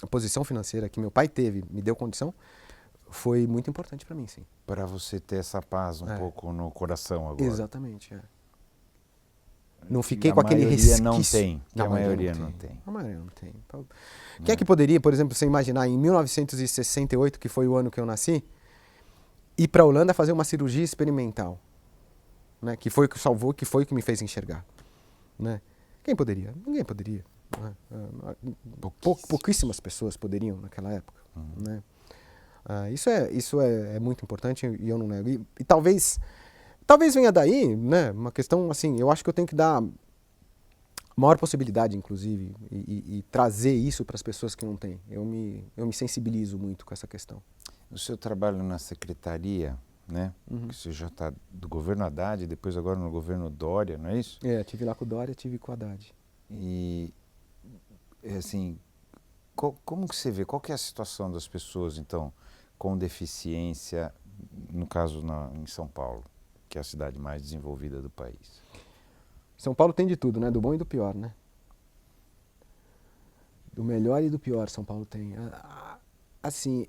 posição financeira que meu pai teve, me deu condição, foi muito importante para mim, sim. Para você ter essa paz um pouco no coração agora. Exatamente, Não fiquei com aquele resquício. Não tem, a maioria não tem. A maioria não tem. Quem é que poderia, por exemplo, você imaginar em 1968, que foi o ano que eu nasci, ir para a Holanda fazer uma cirurgia experimental, né? Que foi o que salvou, que foi o que me fez enxergar, né? Quem poderia? Ninguém poderia. Né? Pouquíssimas pessoas poderiam naquela época, né? Isso é muito importante e eu não nego. E talvez venha daí, né? Uma questão assim, eu acho que eu tenho que dar maior possibilidade, inclusive, e trazer isso para as pessoas que não têm. Eu me sensibilizo muito com essa questão. O seu trabalho na secretaria, né? Que você já está do governo Haddad, depois agora no governo Dória, não é isso? Tive lá com o Dória, tive com o Haddad. E, assim, como que você vê, qual que é a situação das pessoas, então, com deficiência, no caso em São Paulo, que é a cidade mais desenvolvida do país? São Paulo tem de tudo, né? Do bom e do pior, né? Do melhor e do pior São Paulo tem. Assim,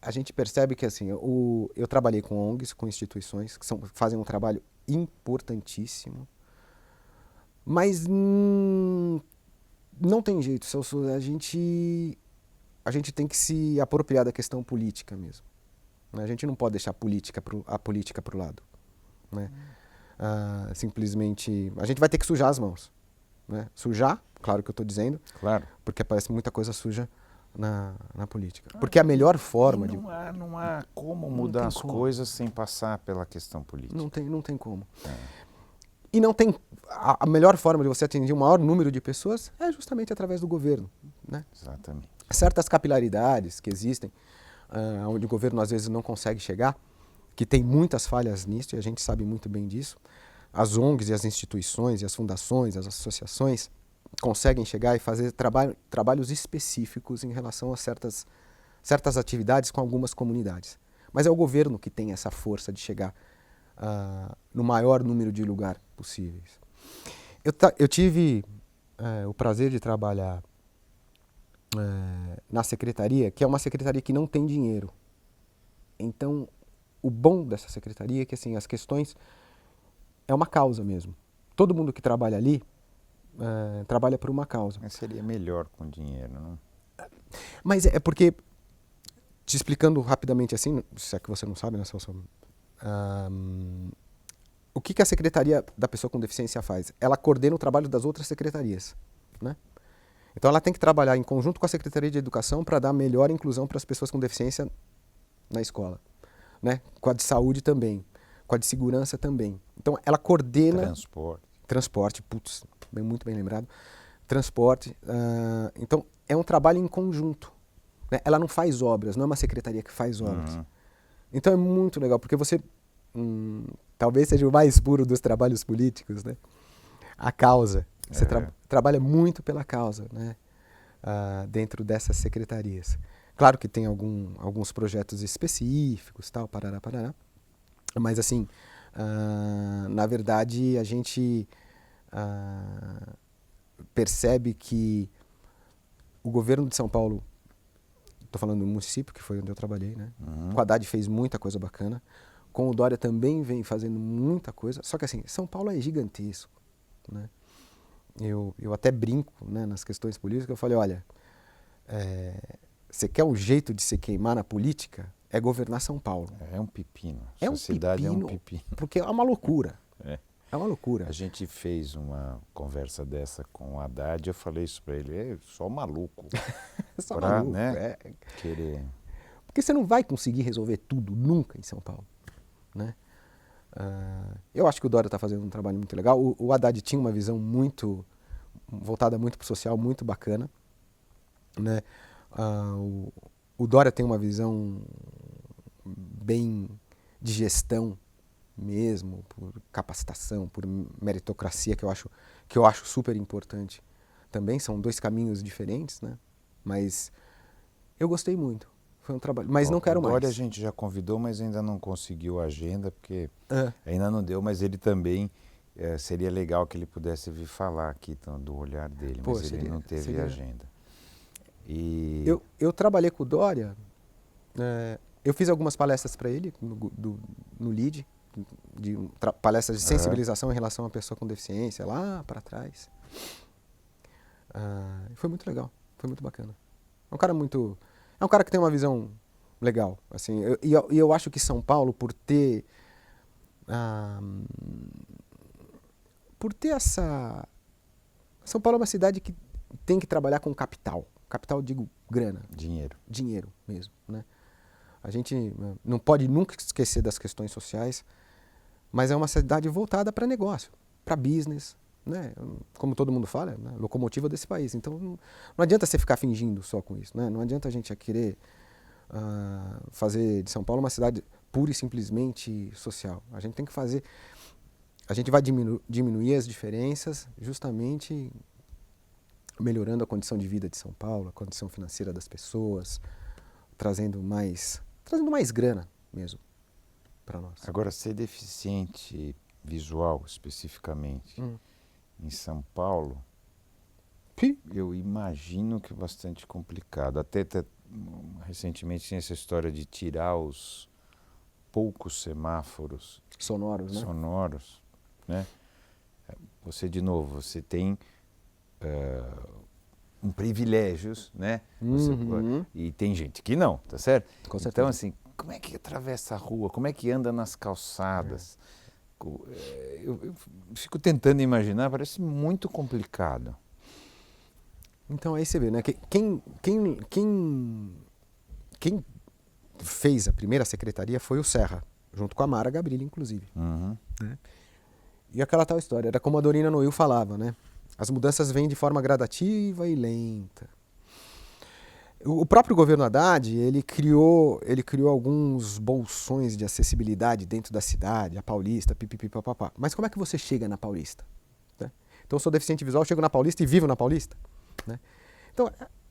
a gente percebe que assim, eu trabalhei com ONGs, com instituições que fazem um trabalho importantíssimo, mas não tem jeito, a gente tem que se apropriar da questão política mesmo. Né? A gente não pode deixar a política para o lado. Né? Simplesmente, a gente vai ter que sujar as mãos. Né? Sujar, claro que eu estou dizendo, claro, porque aparece muita coisa suja na política. Porque a melhor forma de... Não há como mudar as coisas sem passar pela questão política. Não tem como. E não tem... A melhor forma de você atingir o maior número de pessoas é justamente através do governo. Né? Exatamente. Certas capilaridades que existem, onde o governo às vezes não consegue chegar, que tem muitas falhas nisso, e a gente sabe muito bem disso. As ONGs e as instituições, e as fundações, as associações, conseguem chegar e fazer trabalhos específicos em relação a certas atividades com algumas comunidades. Mas é o governo que tem essa força de chegar no maior número de lugares possíveis. Eu tive o prazer de trabalhar na secretaria, que é uma secretaria que não tem dinheiro. Então, o bom dessa secretaria é que assim, as questões é uma causa mesmo. Todo mundo que trabalha ali trabalha por uma causa. Mas seria melhor com dinheiro, não? Mas é porque, te explicando rapidamente assim, se é que você não sabe, né, Celso? O que a Secretaria da Pessoa com Deficiência faz? Ela coordena o trabalho das outras secretarias. Né? Então ela tem que trabalhar em conjunto com a Secretaria de Educação para dar melhor inclusão para as pessoas com deficiência na escola. né? Com a de saúde também, com a de segurança também. Então, ela coordena... Transporte, putz, muito bem lembrado. Transporte. Então, é um trabalho em conjunto. Né? Ela não faz obras, não é uma secretaria que faz obras. Então, é muito legal, porque você... talvez seja o mais puro dos trabalhos políticos, né? A causa. Você trabalha muito pela causa, né? Dentro dessas secretarias. Claro que tem alguns projetos específicos, tal, parará, parará. Mas, assim, na verdade, a gente percebe que o governo de São Paulo, estou falando do município, que foi onde eu trabalhei, né? Com o Haddad fez muita coisa bacana. Com o Dória também vem fazendo muita coisa. Só que, assim, São Paulo é gigantesco, né? Eu até brinco, né, nas questões políticas. Eu falei, olha, você quer um jeito de se queimar na política? É governar São Paulo. É um pepino. Sua cidade é um pepino. Porque é uma loucura. É uma loucura. A gente fez uma conversa dessa com o Haddad e eu falei isso para ele, é só maluco. Só maluco, né, querer... Porque você não vai conseguir resolver tudo nunca em São Paulo, né? Eu acho que o Dória está fazendo um trabalho muito legal. O Haddad tinha uma visão voltada muito para o social, muito bacana, né? O Dória tem uma visão bem de gestão mesmo, por capacitação, por meritocracia, que eu acho super importante também. São dois caminhos diferentes, né? Mas eu gostei muito. Foi um trabalho, mas não quero mais. Agora a gente já convidou, mas ainda não conseguiu a agenda, porque ainda não deu, mas ele também, seria legal que ele pudesse vir falar aqui do olhar dele, mas ele não teve agenda. E... Eu trabalhei com o Dória, eu fiz algumas palestras para ele no LIDE, palestras de sensibilização em relação à pessoa com deficiência, lá para trás. Foi muito legal, foi muito bacana. É um cara que tem uma visão legal, assim, e eu acho que São Paulo, por ter essa... São Paulo é uma cidade que tem que trabalhar com capital. Capital, digo, grana. Dinheiro mesmo, né? A gente não pode nunca esquecer das questões sociais, mas é uma cidade voltada para negócio, para business, né? Como todo mundo fala, né? Locomotiva desse país. Então, não adianta você ficar fingindo só com isso, né? Não adianta a gente querer fazer de São Paulo uma cidade pura e simplesmente social. A gente tem que fazer... A gente vai diminuir as diferenças justamente melhorando a condição de vida de São Paulo, a condição financeira das pessoas, trazendo mais grana mesmo para nós. Agora, ser deficiente visual, especificamente, em São Paulo, eu imagino que é bastante complicado. Até recentemente tinha essa história de tirar os poucos semáforos sonoros, né? Você, de novo, você tem privilégios, né? E tem gente que não, tá certo? Com certeza. Então, assim, como é que atravessa a rua? Como é que anda nas calçadas? Eu fico tentando imaginar, parece muito complicado. Então, aí você vê, né? Quem fez a primeira secretaria foi o Serra, junto com a Mara Gabrilli, inclusive. Né? E aquela tal história, era como a Dorina Noil falava, né? As mudanças vêm de forma gradativa e lenta. O próprio governo Haddad, ele criou alguns bolsões de acessibilidade dentro da cidade, a Paulista, pipipipapapá. Mas como é que você chega na Paulista? Né? Então, eu sou deficiente visual, chego na Paulista e vivo na Paulista. Né? Então,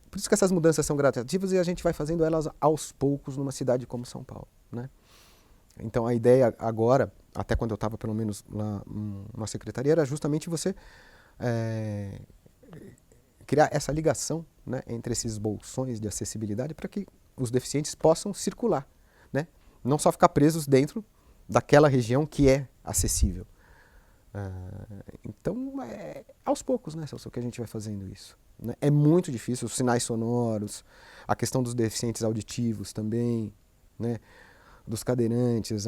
por isso que essas mudanças são gradativas e a gente vai fazendo elas aos poucos numa cidade como São Paulo. Né? Então, a ideia agora, até quando eu estava pelo menos lá na secretaria, era justamente você criar essa ligação, né, entre esses bolsões de acessibilidade para que os deficientes possam circular, né? Não só ficar presos dentro daquela região que é acessível. Então, aos poucos, né, Celso, que a gente vai fazendo isso. Né? É muito difícil, os sinais sonoros, a questão dos deficientes auditivos também, né, dos cadeirantes,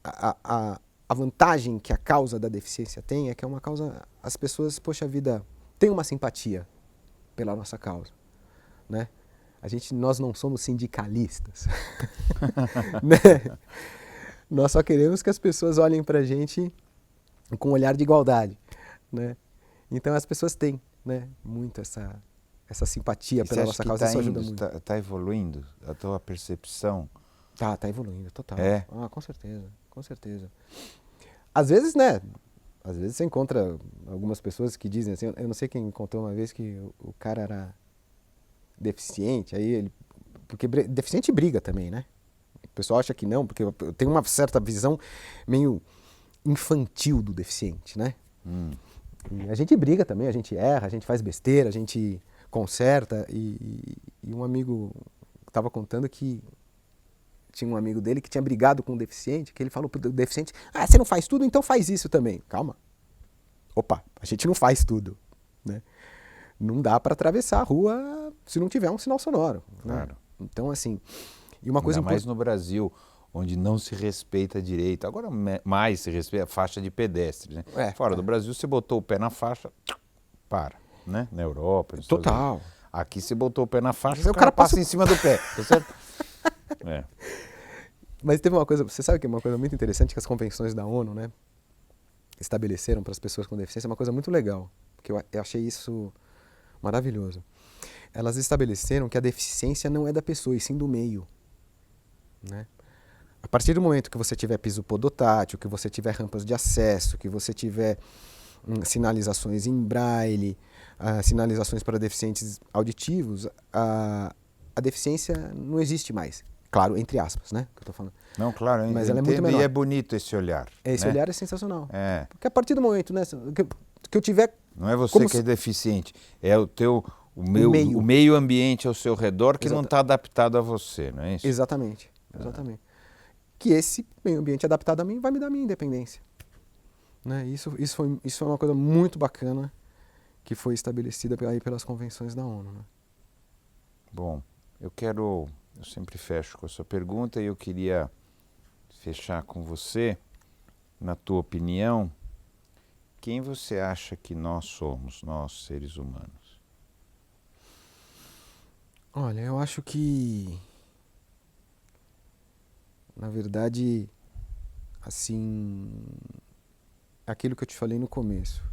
a vantagem que a causa da deficiência tem é que é uma causa, as pessoas, poxa vida, têm uma simpatia pela nossa causa, né? Nós não somos sindicalistas. Né? Nós só queremos que as pessoas olhem para a gente com um olhar de igualdade. Né? Então as pessoas têm, né, muito essa simpatia pela nossa causa, isso ajuda muito. Está evoluindo a tua percepção? Tá evoluindo, total. É? Com certeza, com certeza. Às vezes, né, às vezes você encontra algumas pessoas que dizem assim, eu não sei quem contou uma vez que o cara era deficiente, porque deficiente briga também, né? O pessoal acha que não, porque eu tenho uma certa visão meio infantil do deficiente, né? E a gente briga também, a gente erra, a gente faz besteira, a gente conserta. E um amigo estava contando que tinha um amigo dele que tinha brigado com um deficiente, que ele falou pro deficiente, você não faz tudo, então faz isso também. Calma. Opa, a gente não faz tudo, né? Não dá para atravessar a rua se não tiver um sinal sonoro. Claro. Né? Então, assim, e uma coisa... Ainda mais no Brasil, onde não se respeita direito. Agora mais se respeita a faixa de pedestre, né? Fora do Brasil, você botou o pé na faixa, para, né? Na Europa, nos Estados Total. Unidos. Aqui você botou o pé na faixa, o cara passa em cima do pé, tá certo? Mas teve uma coisa, você sabe que é uma coisa muito interessante que as convenções da ONU, né, estabeleceram para as pessoas com deficiência, é uma coisa muito legal, porque eu achei isso maravilhoso. Elas estabeleceram que a deficiência não é da pessoa, e sim do meio, né? A partir do momento que você tiver piso podotátil, que você tiver rampas de acesso, que você tiver sinalizações em braille, sinalizações para deficientes auditivos, a deficiência não existe mais. Claro, entre aspas, né? Que eu tô falando. Não, claro, mas ela é muito menor. E é bonito esse olhar. Esse né? olhar é sensacional. É. Porque a partir do momento, né, que eu tiver... Não é você que é deficiente, é o meio ambiente ao seu redor que não está adaptado a você, não é isso? Exatamente, exatamente. Que esse meio ambiente adaptado a mim vai me dar a minha independência. Né? Isso foi uma coisa muito bacana que foi estabelecida aí pelas convenções da ONU. Né? Bom, eu sempre fecho com a sua pergunta e eu queria fechar com você, na tua opinião, quem você acha que nós somos, nós seres humanos? Olha, eu acho que, na verdade, assim, aquilo que eu te falei no começo,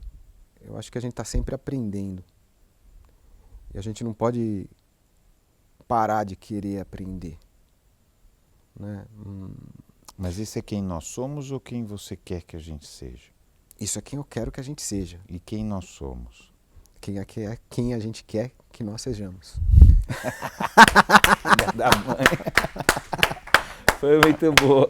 eu acho que a gente está sempre aprendendo. E a gente não pode parar de querer aprender. Né? Mas esse é quem nós somos ou quem você quer que a gente seja? Isso é quem eu quero que a gente seja. E quem nós somos? Quem a gente quer que nós sejamos. Da mãe. Foi muito boa.